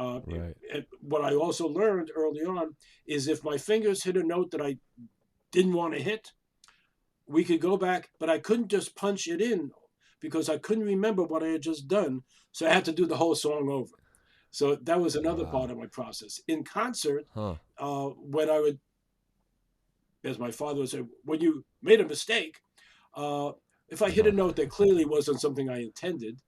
what I also learned early on is if my fingers hit a note that I didn't want to hit, we could go back, but I couldn't just punch it in because I couldn't remember what I had just done. So I had to do the whole song over. So that was another part of my process. In concert, when I would, as my father would say, when you made a mistake, if I hit a note that clearly wasn't something I intended,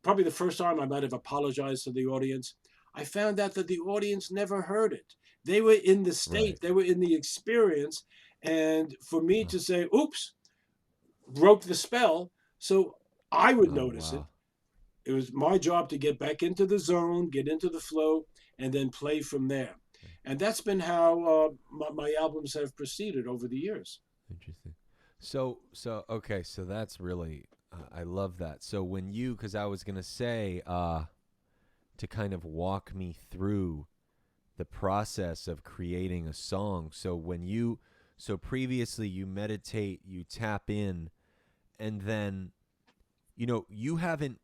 probably the first time I might have apologized to the audience, I found out that the audience never heard it. They were in the state, they were in the experience. And for me to say, oops, broke the spell, so I would notice it. It was my job to get back into the zone, get into the flow, and then play from there. And that's been how my albums have proceeded over the years. Interesting. So okay, so that's really, I love that. So when you, because I was going to say, to kind of walk me through the process of creating a song. So so previously you meditate, you tap in, and then, you haven't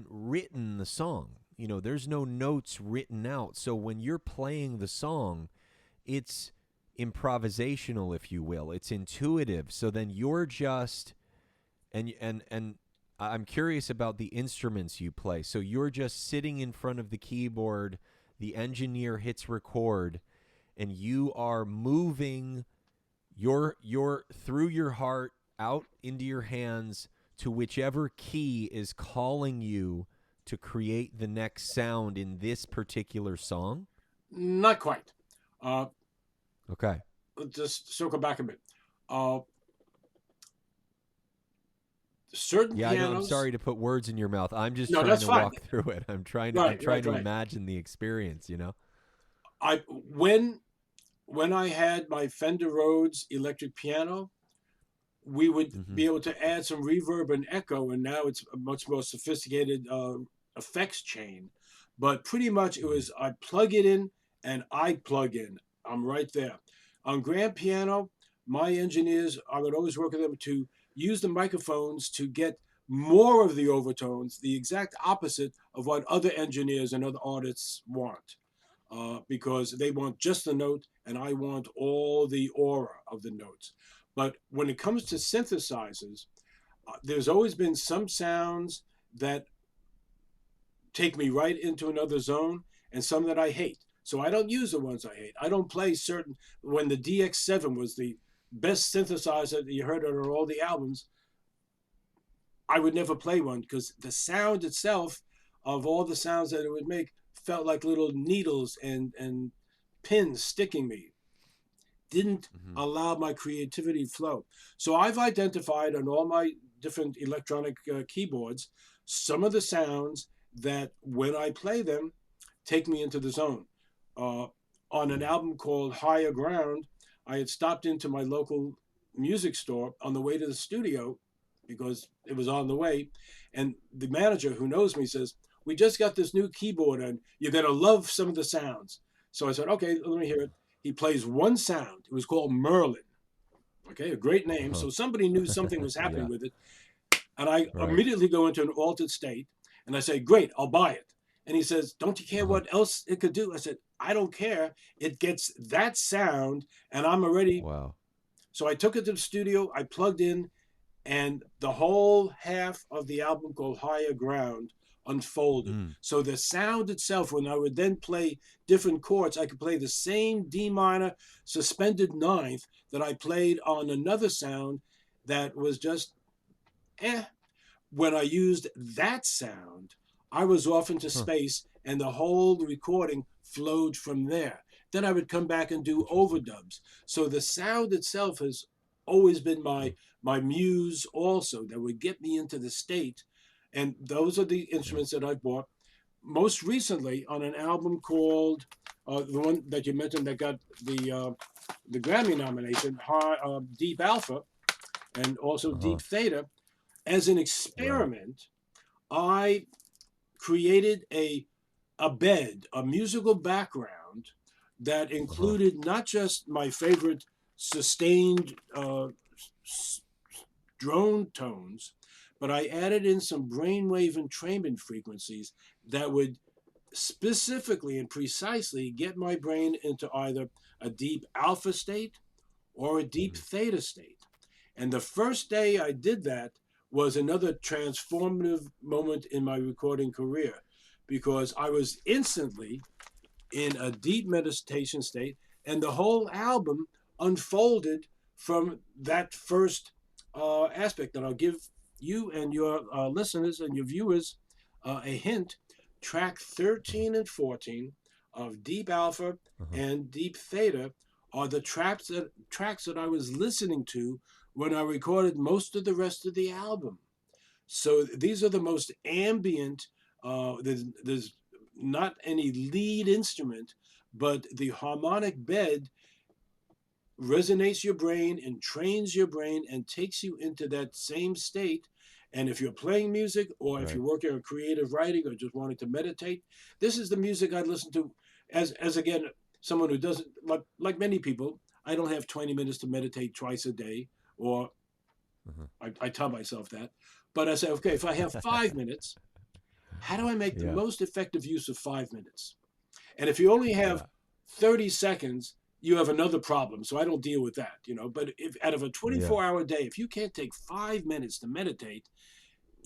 written the song. There's no notes written out. So when you're playing the song, it's improvisational, if you will. It's intuitive. So then you're just, and I'm curious about the instruments you play. So you're just sitting in front of the keyboard, the engineer hits record, and you are moving your through your heart out into your hands to whichever key is calling you to create the next sound in this particular song? Not quite. Okay. Let's just circle back a bit. Certain Yeah, pianos. I know. I'm sorry to put words in your mouth. I'm just No, trying that's to fine. walk through it. I'm trying Right, to right. imagine the experience, you know? When I had my Fender Rhodes electric piano, we would be able to add some reverb and echo, and now it's a much more sophisticated effects chain. But pretty much it was I plug it in and I plug in. I'm right there. On grand piano, my engineers, I would always work with them to use the microphones to get more of the overtones, the exact opposite of what other engineers and other artists want. Because they want just the note and I want all the aura of the notes. But when it comes to synthesizers, there's always been some sounds that take me right into another zone and some that I hate. So I don't use the ones I hate. I don't play certain, when the DX7 was the best synthesizer that you heard on all the albums, I would never play one because the sound itself of all the sounds that it would make felt like little needles and pins sticking me. Didn't allow my creativity to flow. So I've identified on all my different electronic keyboards some of the sounds that when I play them take me into the zone. On an album called Higher Ground, I had stopped into my local music store on the way to the studio because it was on the way. And the manager who knows me says, "We just got this new keyboard and you're going to love some of the sounds." So I said, "Okay, let me hear it." He plays one sound. It was called Merlin. Okay, a great name. So somebody knew something was happening with it. And I immediately go into an altered state and I say, "Great, I'll buy it." And he says, "Don't you care what else it could do?" I said, "I don't care. It gets that sound and I'm already." Wow. So I took it to the studio, I plugged in, and the whole half of the album called Higher Ground unfolded. So the sound itself, when I would then play different chords, I could play the same D minor suspended ninth that I played on another sound that was just When I used that sound, I was off into space and the whole recording flowed from there. Then I would come back and do overdubs. So the sound itself has always been my muse also that would get me into the state. And those are the instruments that I've bought. Most recently on an album called the one that you mentioned that got the Grammy nomination, Deep Alpha, and also Deep Theta. As an experiment, I created a bed, a musical background that included not just my favorite sustained drone tones, but I added in some brainwave entrainment frequencies that would specifically and precisely get my brain into either a deep alpha state or a deep theta state. And the first day I did that was another transformative moment in my recording career because I was instantly in a deep meditation state and the whole album unfolded from that first aspect. And I'll give you and your listeners and your viewers a hint. Track 13 and 14 of Deep Alpha and Deep Theta are the tracks that I was listening to when I recorded most of the rest of the album. So these are the most ambient. There's not any lead instrument, but the harmonic bed resonates your brain and trains your brain and takes you into that same state. And if you're playing music or if you're working on creative writing or just wanting to meditate, this is the music I listen to as again, someone who doesn't, like many people, I don't have 20 minutes to meditate twice a day, or I tell myself that. But I say, okay, if I have 5 minutes, how do I make the most effective use of 5 minutes? And if you only have 30 seconds, you have another problem. So I don't deal with that, But if out of a 24-hour day, if you can't take 5 minutes to meditate,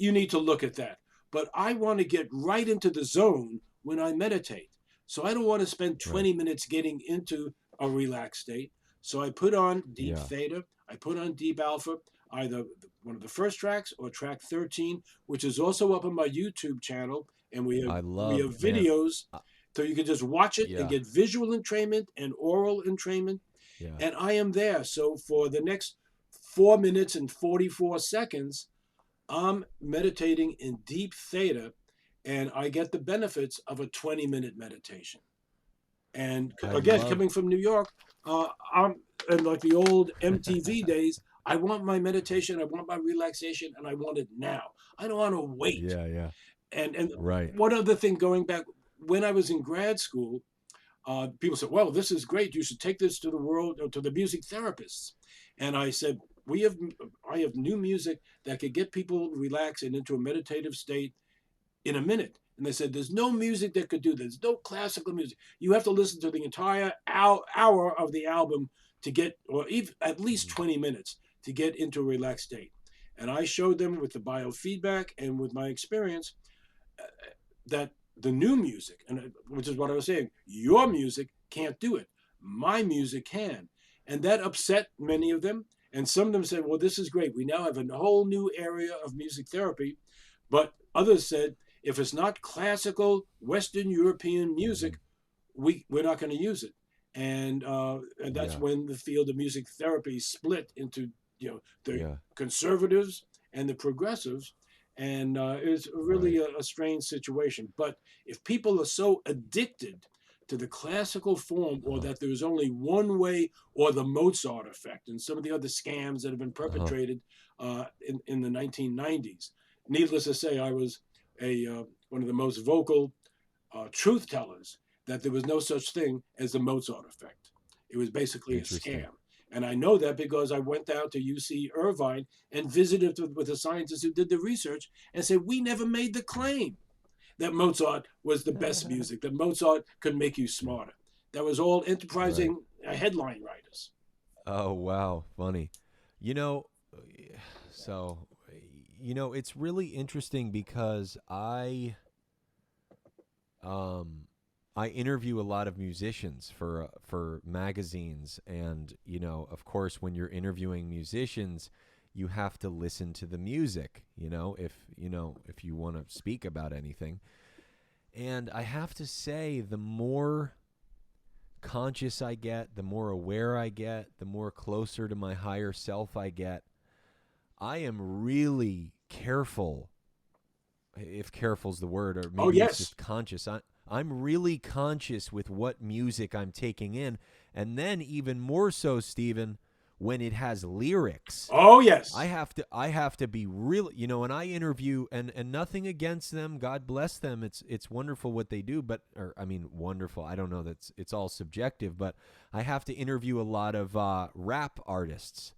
you need to look at that. But I want to get right into the zone when I meditate. So I don't want to spend 20 minutes getting into a relaxed state. So I put on deep theta, I put on deep alpha, either one of the first tracks or track 13, which is also up on my YouTube channel. And we have videos, so you can just watch it and get visual entrainment and oral entrainment. Yeah. And I am there. So for the next 4 minutes and 44 seconds, I'm meditating in deep theta, and I get the benefits of a 20-minute meditation. And again, coming from New York, I'm in like the old MTV days. I want my meditation, I want my relaxation, and I want it now. I don't want to wait. Yeah. And Right. one other thing, going back, when I was in grad school, people said, well, this is great. You should take this to the world, or to the music therapists. And I said, I have new music that could get people relaxed and into a meditative state in a minute. And they said, there's no music that could do this. There's no classical music. You have to listen to the entire hour of the album to get, or even at least 20 minutes to get into a relaxed state. And I showed them with the biofeedback and with my experience that the new music, and which is what I was saying, your music can't do it. My music can. And that upset many of them. And some of them said, well, this is great. We now have a whole new area of music therapy. But others said, if it's not classical Western European music, we're not going to use it. And that's when the field of music therapy split into, the conservatives and the progressives. And it's really a strange situation. But if people are so addicted to the classical form, or that there's only one way, or the Mozart effect and some of the other scams that have been perpetrated in the 1990s. Needless to say, I was one of the most vocal truth tellers that there was no such thing as the Mozart effect. It was basically a scam. And I know that because I went down to UC Irvine and visited with the scientists who did the research and said, we never made the claim that Mozart was the best music, that Mozart could make you smarter. That was all enterprising headline writers. Oh, wow. Funny. It's really interesting because I interview a lot of musicians for magazines, and of course, when you're interviewing musicians, you have to listen to the music, if you want to speak about anything. And I have to say, the more conscious I get, the more aware I get, the more closer to my higher self I get, I am really careful, if careful's the word, or maybe it's just conscious. I'm really conscious with what music I'm taking in. And then even more so, Steven, when it has lyrics. Oh, yes. I have to be really, when I interview, and nothing against them, God bless them. It's wonderful what they do, wonderful. I don't know, it's all subjective, but I have to interview a lot of rap artists.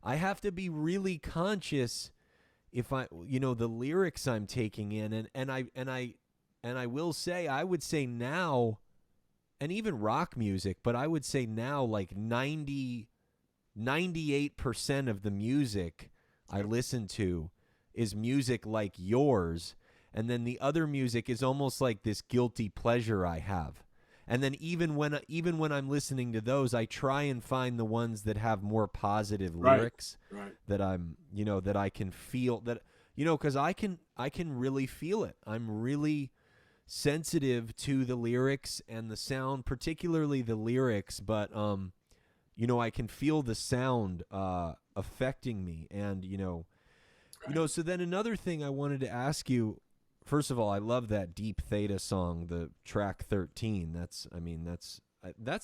I have to be really conscious if the lyrics I'm taking in, and I will say, I would say now, and even rock music, but I would say now, like 98% of the music I listen to is music like yours, and then the other music is almost like this guilty pleasure I have. And then even when I'm listening to those, I try and find the ones that have more positive lyrics, that I'm, that I can feel, that, because I can really feel it. I'm really sensitive to the lyrics and the sound, particularly the lyrics, but I can feel the sound affecting me. And so then another thing I wanted to ask you, first of all, I love that Deep Theta song, the track 13. That's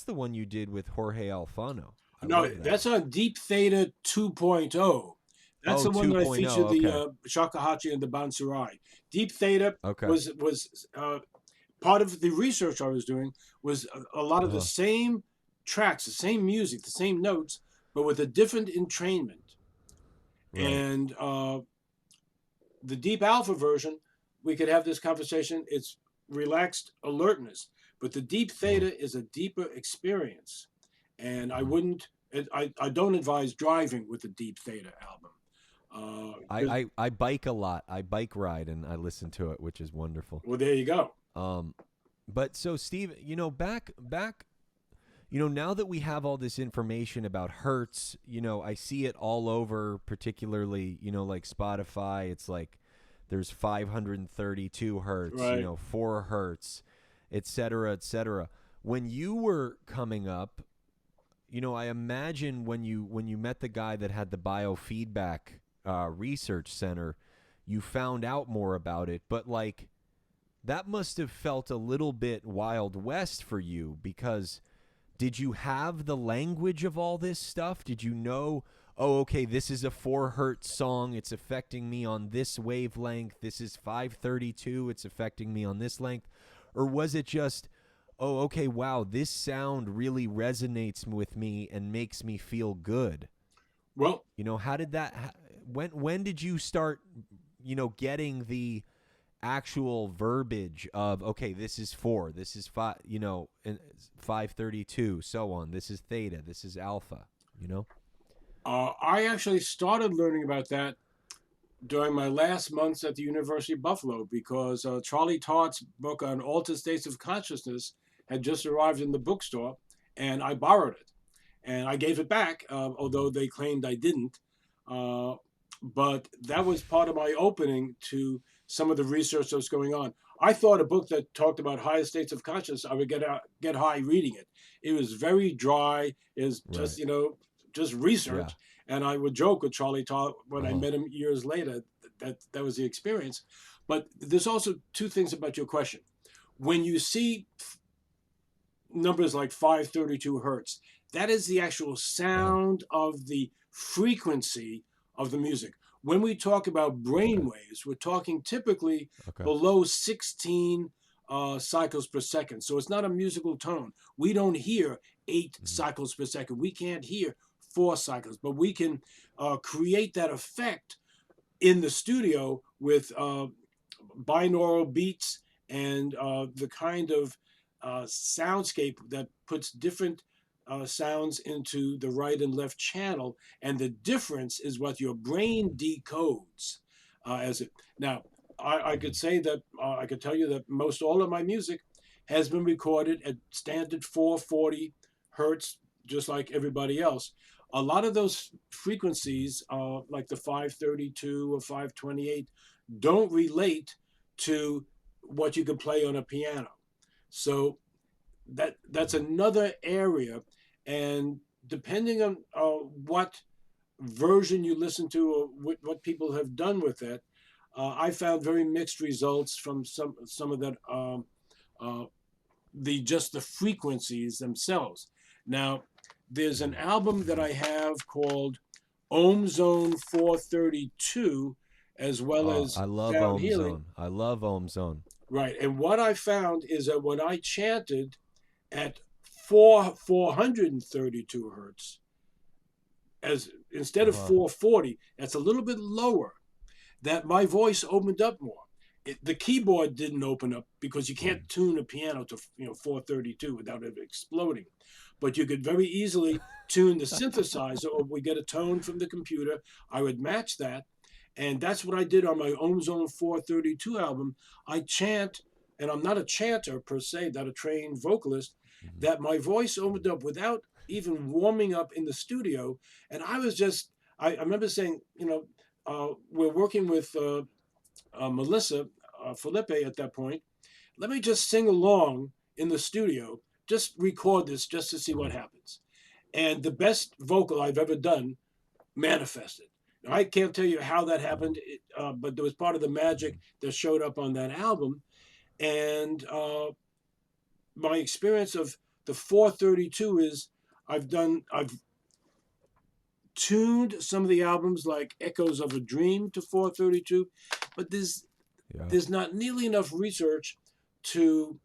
the one you did with Jorge Alfano. That's on Deep Theta 2.0. That's the one that I featured, the Shakuhachi and the Bansurai. Deep Theta was part of the research I was doing, was a lot of the same tracks, the same music, the same notes, but with a different entrainment. And the Deep Alpha version, we could have this conversation. It's relaxed alertness, but the Deep Theta is a deeper experience. And I don't advise driving with the Deep Theta album. I bike a lot. I bike ride and I listen to it, which is wonderful. Well, there you go. But so Steve, back, now that we have all this information about hertz, I see it all over, particularly, like Spotify. It's like there's 532 hertz, Right. 4 hertz, et cetera, et cetera. When you were coming up, I imagine when you met the guy that had the Biofeedback research center, you found out more about it. But like, that must have felt a little bit Wild West for you, because did you have the language of all this stuff? Did you know, oh, okay, this is a 4 hertz song. It's affecting me on this wavelength. This is 532. It's affecting me on this length. Or was it just, oh, okay, wow, this sound really resonates with me and makes me feel good? Well, How did that, when did you start, getting the actual verbiage of, okay, this is 4, this is 5, and 532, so on. This is theta, this is alpha, I actually started learning about that during my last months at the University of Buffalo, because Charlie Tartt's book on altered states of consciousness had just arrived in the bookstore, and I borrowed it. And I gave it back, although they claimed I didn't. But that was part of my opening to some of the research that was going on. I thought a book that talked about higher states of consciousness, I would get high reading it. It was very dry. It was just, just research. Yeah. And I would joke with Charlie Tartt when I met him years later that was the experience. But there's also 2 things about your question. When you see numbers like 532 hertz, that is the actual sound of the frequency of the music. When we talk about brainwaves, we're talking typically below 16 cycles per second. So it's not a musical tone. We don't hear 8 cycles per second. We can't hear 4 cycles, but we can create that effect in the studio with binaural beats and the kind of soundscape that puts different sounds into the right and left channel, and the difference is what your brain decodes as it. Now, I could say that I could tell you that most all of my music has been recorded at standard 440 hertz, just like everybody else. A lot of those frequencies, like the 532 or 528, don't relate to what you can play on a piano. So that's another area. And depending on what version you listen to or what people have done with it, I found very mixed results from some of that, the frequencies themselves. Now, there's an album that I have called Ohm Zone 432, as well as I love Sound Ohm Healing. Zone. I love Ohm Zone. Right. And what I found is that when I chanted at 432 hertz, as instead of 440, that's a little bit lower, that my voice opened up more. The keyboard didn't open up because you can't tune a piano to 432 without it exploding. But you could very easily tune the synthesizer, or we get a tone from the computer. I would match that. And that's what I did on my Ohm Zone 432 album. I chant, and I'm not a chanter per se, not a trained vocalist, that my voice opened up without even warming up in the studio. And I was just, I remember saying, we're working with Melissa Felipe at that point. Let me just sing along in the studio, just record this just to see what happens. And the best vocal I've ever done manifested. Now, I can't tell you how that happened, but there was part of the magic that showed up on that album. And my experience of the 432 is I've tuned some of the albums like Echoes of a Dream to 432, but there's not nearly enough research to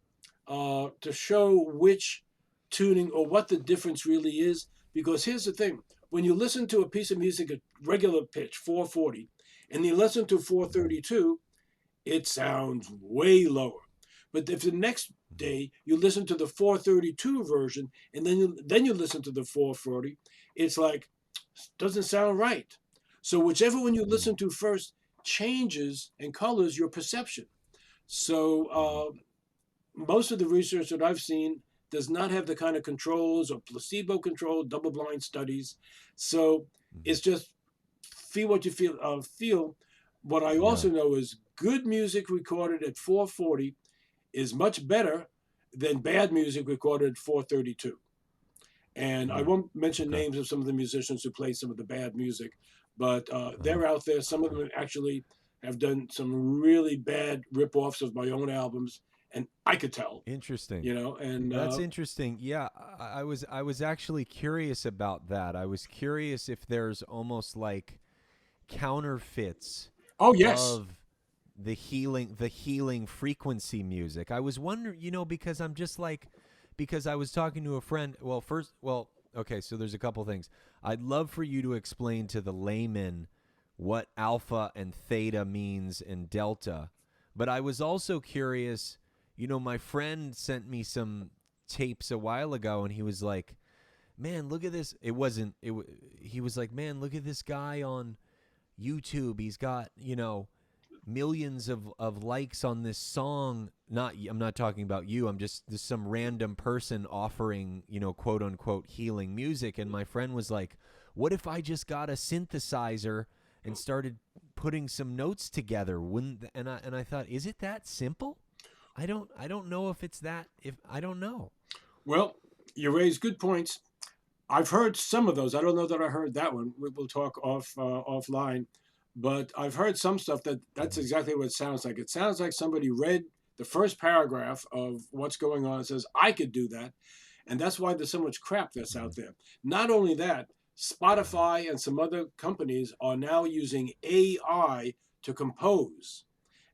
show which tuning or what the difference really is. Because here's the thing. When you listen to a piece of music at regular pitch, 440, and you listen to 432, it sounds way lower. But if the next day you listen to the 432 version and then you listen to the 440, it's like, doesn't sound right. So whichever one you listen to first changes and colors your perception. So most of the research that I've seen does not have the kind of controls or placebo-controlled double-blind studies. So it's just feel what you feel. Feel. What I also know is good music recorded at 440 is much better than bad music recorded at 432. And I won't mention names of some of the musicians who play some of the bad music, but they're out there. Some of them actually have done some really bad rip-offs of my own albums, and I could tell. Interesting. And that's interesting. Yeah, I was actually curious about that. I was curious if there's almost like counterfeits. Oh yes. Of the healing frequency music. I was wondering, because I'm just like, because I was talking to a friend. Okay, so there's a couple things. I'd love for you to explain to the layman what alpha and theta means and delta. But I was also curious, my friend sent me some tapes a while ago, and he was like, man, look at this. He was like, man, look at this guy on YouTube. He's got, millions of likes on this song. I'm not talking about you. I'm just some random person offering, quote unquote healing music. And my friend was like, what if I just got a synthesizer and started putting some notes together? And I thought, is it that simple? I don't know if it's that, I don't know. Well, you raise good points. I've heard some of those. I don't know that I heard that one. We'll talk offline. But I've heard some stuff that's exactly what it sounds like. It sounds like somebody read the first paragraph of what's going on and says, I could do that. And that's why there's so much crap that's out there. Not only that, Spotify and some other companies are now using AI to compose.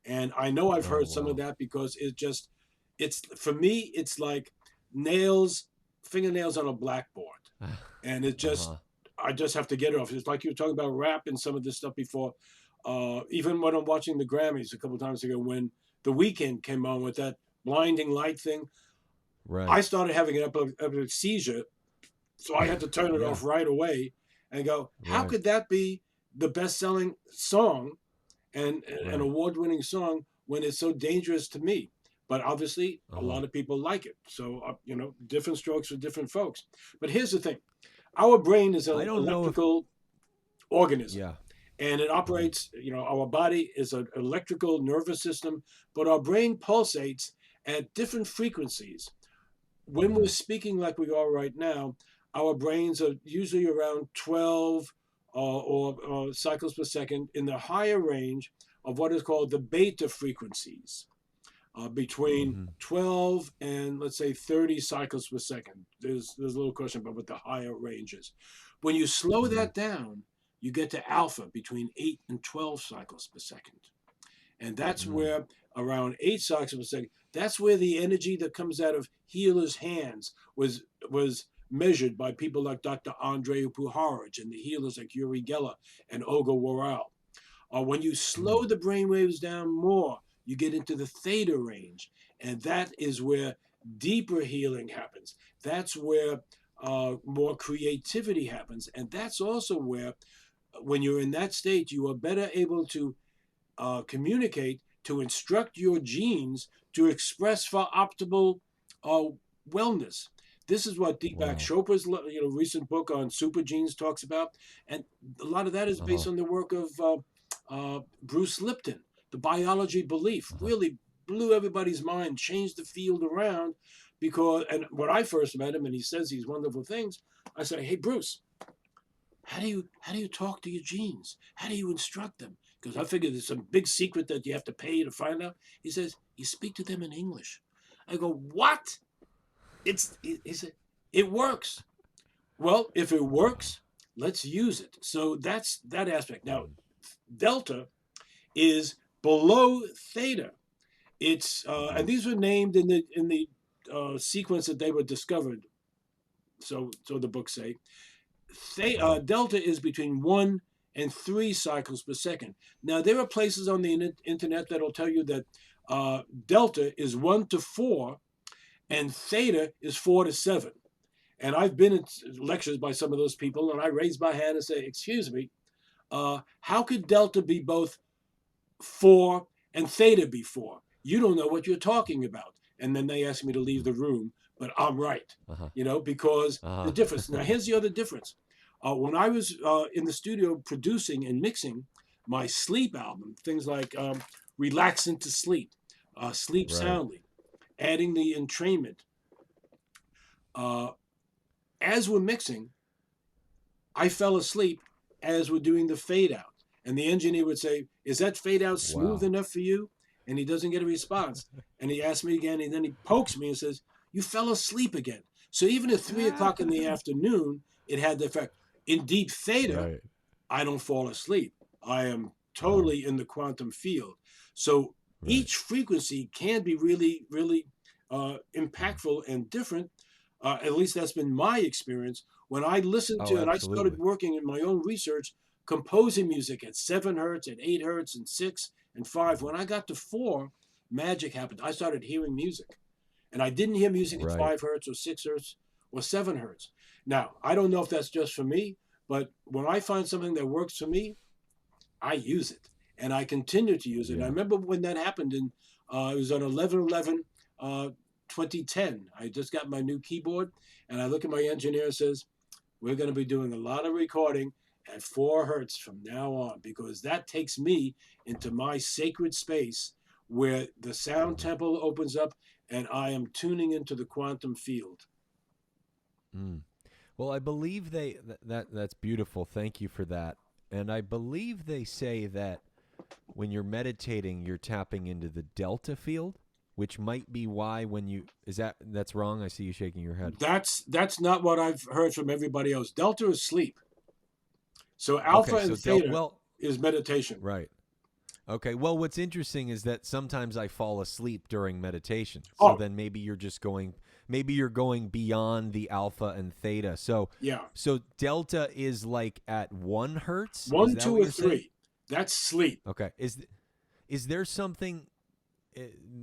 And I know I've heard some of that because for me, it's like fingernails on a blackboard. And it just, I just have to get it off. It's like you were talking about rap and some of this stuff before. Even when I'm watching the Grammys a couple of times ago, when The Weeknd came on with that blinding light thing, I started having an epileptic seizure. So I had to turn it off right away and go, how could that be the best-selling song and an award-winning song when it's so dangerous to me? But obviously, a lot of people like it. So, different strokes for different folks. But here's the thing. Our brain is an electrical organism. Yeah. And it operates, our body is an electrical nervous system, but our brain pulsates at different frequencies. When we're speaking like we are right now, our brains are usually around 12 or cycles per second in the higher range of what is called the beta frequencies. Between 12 and let's say 30 cycles per second. There's a little question about what the higher range is. When you slow that down, you get to alpha between 8 and 12 cycles per second. And that's where around 8 cycles per second, that's where the energy that comes out of healers' hands was measured by people like Dr. Andrei Puharich and the healers like Uri Geller and Olga Worrell. When you slow the brain waves down more, you get into the theta range, and that is where deeper healing happens. That's where more creativity happens, and that's also where, when you're in that state, you are better able to communicate, to instruct your genes to express for optimal wellness. This is what Deepak Chopra's recent book on super genes talks about, and a lot of that is based on the work of Bruce Lipton. The biology belief really blew everybody's mind, changed the field around, and when I first met him and he says these wonderful things, I say, hey, Bruce, how do you talk to your genes? How do you instruct them? Because I figured there's some big secret that you have to pay to find out. He says, you speak to them in English. I go, what? It works. Well, if it works, let's use it. So that's that aspect. Now, delta is below theta. It's and these were named in the sequence that they were discovered. So the books say. Delta is between 1 and 3 cycles per second. Now there are places on the internet that'll tell you that delta is 1 to 4, and theta is 4 to 7. And I've been in lectures by some of those people, and I raise my hand and say, "Excuse me, how could delta be both 4 and theta be 4? You don't know what you're talking about. And then they asked me to leave the room, but I'm right, Uh-huh. because the Uh-huh. difference. Now, here's the other difference. When I was in the studio producing and mixing my sleep album, things like Relax into Sleep, Sleep Right. Soundly, adding the entrainment, as we're mixing, I fell asleep as we're doing the fade out. And the engineer would say, "Is that fade out smooth Wow. enough for you?" And he doesn't get a response. And he asks me again, and then he pokes me and says, "You fell asleep again." So even at 3 o'clock in the afternoon, it had the effect. In deep theta, Right. I don't fall asleep. I am Uh-huh. totally in the quantum field. So Right. each frequency can be really, really impactful and different. At least that's been my experience. When I listened Oh, to and I started absolutely. working in my own research, composing music at 7 hertz, at 8 hertz, and 6 and 5, when I got to 4, magic happened. I started hearing music. And I didn't hear music at Right. 5 hertz or 6 hertz or 7 hertz. Now, I don't know if that's just for me, but when I find something that works for me, I use it, and I continue to use it. And I Yeah. remember when that happened in it was on 11/11 2010. I just got my new keyboard, and I look at my engineer and says, "We're going to be doing a lot of recording at 4 hertz from now on, because that takes me into my sacred space where the sound Uh-huh. temple opens up, and I am tuning into the quantum field." Mm. Well, I believe that's beautiful. Thank you for that. And I believe they say that when you're meditating, you're tapping into the delta field, which might be why when you that's wrong. I see you shaking your head. That's not what I've heard from everybody else. Delta is sleep. So alpha Okay, and so theta is meditation. right. Okay. Well, what's interesting is that sometimes I fall asleep during meditation. So Oh, then maybe you're going beyond the alpha and theta. So yeah. delta is like at 1 hertz. Is One, that two, what or you're saying? three. That's sleep. Okay. Is there something?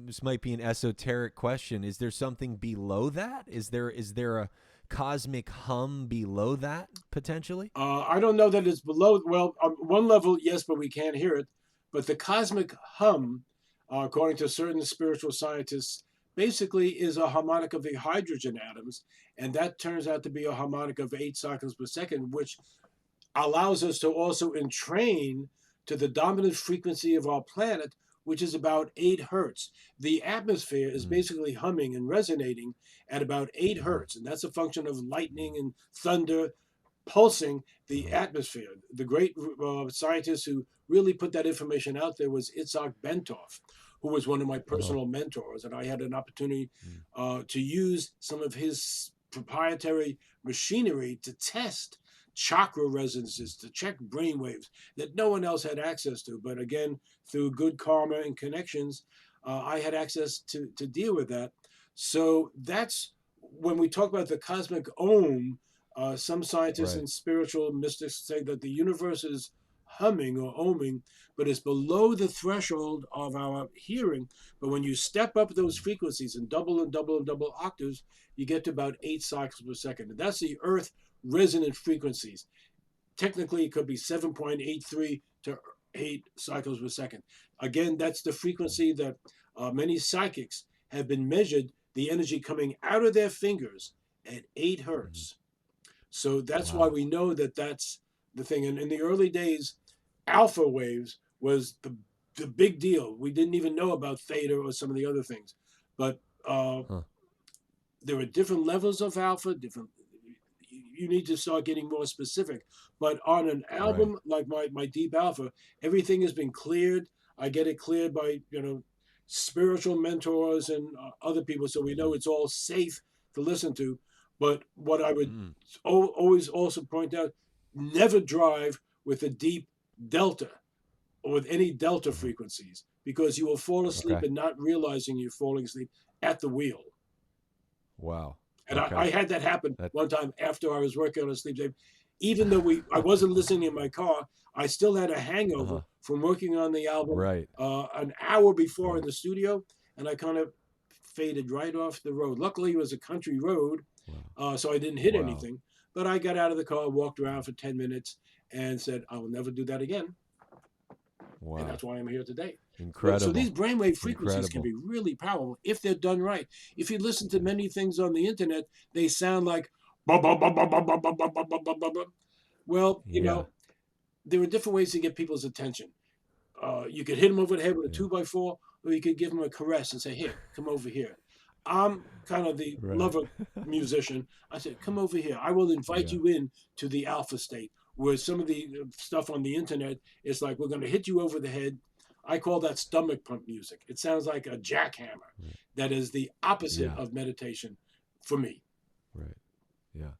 This might be an esoteric question. Is there something below that? Is there a cosmic hum below that potentially? I don't know that it's below. Well, on one level, yes, but we can't hear it. But the cosmic hum, according to certain spiritual scientists, basically is a harmonic of the hydrogen atoms, and that turns out to be a harmonic of 8 cycles per second, which allows us to also entrain to the dominant frequency of our planet, which is about 8 hertz. The atmosphere is Mm, basically humming and resonating at about eight uh-huh, hertz, and that's a function of lightning and thunder pulsing the uh-huh, atmosphere. The great scientist who really put that information out there was Itzhak Bentov, who was one of my uh-huh. personal mentors, and I had an opportunity Mm, to use some of his proprietary machinery to test chakra mm, resonances, to check brainwaves that no one else had access to. But again, through good karma and connections, I had access to deal with that. So that's when we talk about the cosmic ohm. Some scientists right. and spiritual mystics say that the universe is humming or oming, but it's below the threshold of our hearing. But when you step up those Mm, frequencies and double and double and double octaves, you get to about 8 cycles per second. And that's the Earth resonant frequencies. Technically, it could be 7.83 to 8 cycles per second. Again, that's the frequency that many psychics have been measured the energy coming out of their fingers at 8 mhm. hertz. So that's why Wow. we know that that's the thing. And in the early days, alpha waves was the big deal. We didn't even know about theta or some of the other things. But Huh. there are different levels of alpha, different. You need to start getting more specific. But on an Right. album like my Deep Alpha, everything has been cleared. I get it cleared by spiritual mentors and other people, so we know Mm, it's all safe to listen to. But what I would mm, always also point out: never drive with a deep delta or with any delta uh-huh. frequencies, because you will fall asleep Okay. and not realizing you're falling asleep at the wheel. Wow. And Okay. I had that happen That. one time after I was working on a sleep tape. Even though I wasn't listening in my car, I still had a hangover Uh-huh. from working on the album Right. an hour before in Right. the studio, and I kind of faded right off the road. Luckily, it was a country road, Wow. so I didn't hit Wow. anything. But I got out of the car, walked around for 10 minutes, and said, I will never do that again. Wow. And that's why I'm here today. Incredible. So these brainwave frequencies Incredible. can be really powerful if they're done right. If you listen to many things on the internet, they sound like, bah, bah, bah, bah, bah, bah, bah, bah, bah, bah, bah, bah. Well, you Yeah. know, there are different ways to get people's attention. You could hit them over the head with a 2x4, or you could give them a caress and say, here, come over here. I'm kind of the Right. lover musician. I said, come over here. I will invite you in to the alpha state, where some of the stuff on the internet is like, we're going to hit you over the head. I call that stomach pump music. It sounds like a jackhammer. That is the opposite of meditation for me. Right. Yeah.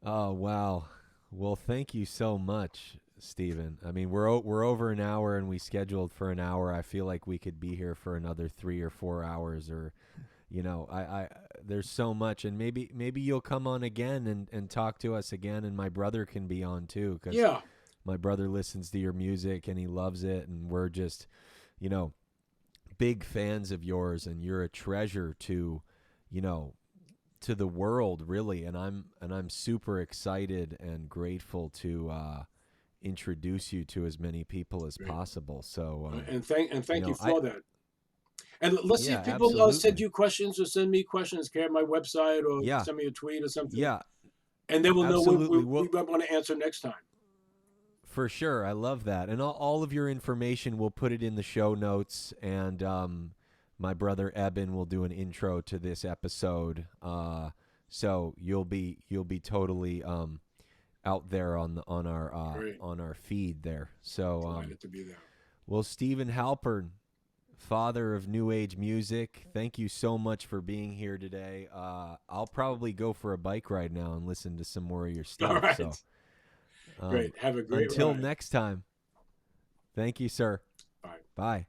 Oh, wow. Well, thank you so much, Steven. I mean, we're over an hour, and we scheduled for an hour. I feel like we could be here for another 3 or 4 hours, or, you know, I there's so much, and maybe you'll come on again and talk to us again, and my brother can be on too, because my brother listens to your music and he loves it, and we're just, you know, big fans of yours, and you're a treasure to, you know, to the world, really. And I'm super excited and grateful to introduce you to as many people as possible. So and thank you for that. And let's see if people absolutely. send you questions or send me questions. Care my website or send me a tweet or something. Yeah, and then we'll absolutely. know what we want to answer next time. For sure. I love that. And all of your information, we'll put it in the show notes. And my brother Eben will do an intro to this episode. So you'll be totally out there on our feed there. So Delighted to be there. Well, Steven Halpern, father of New Age music, thank you so much for being here today. I'll probably go for a bike ride now and listen to some more of your stuff. All right. So Great. Have a great until ride. next time. Thank you, sir. Bye. Bye.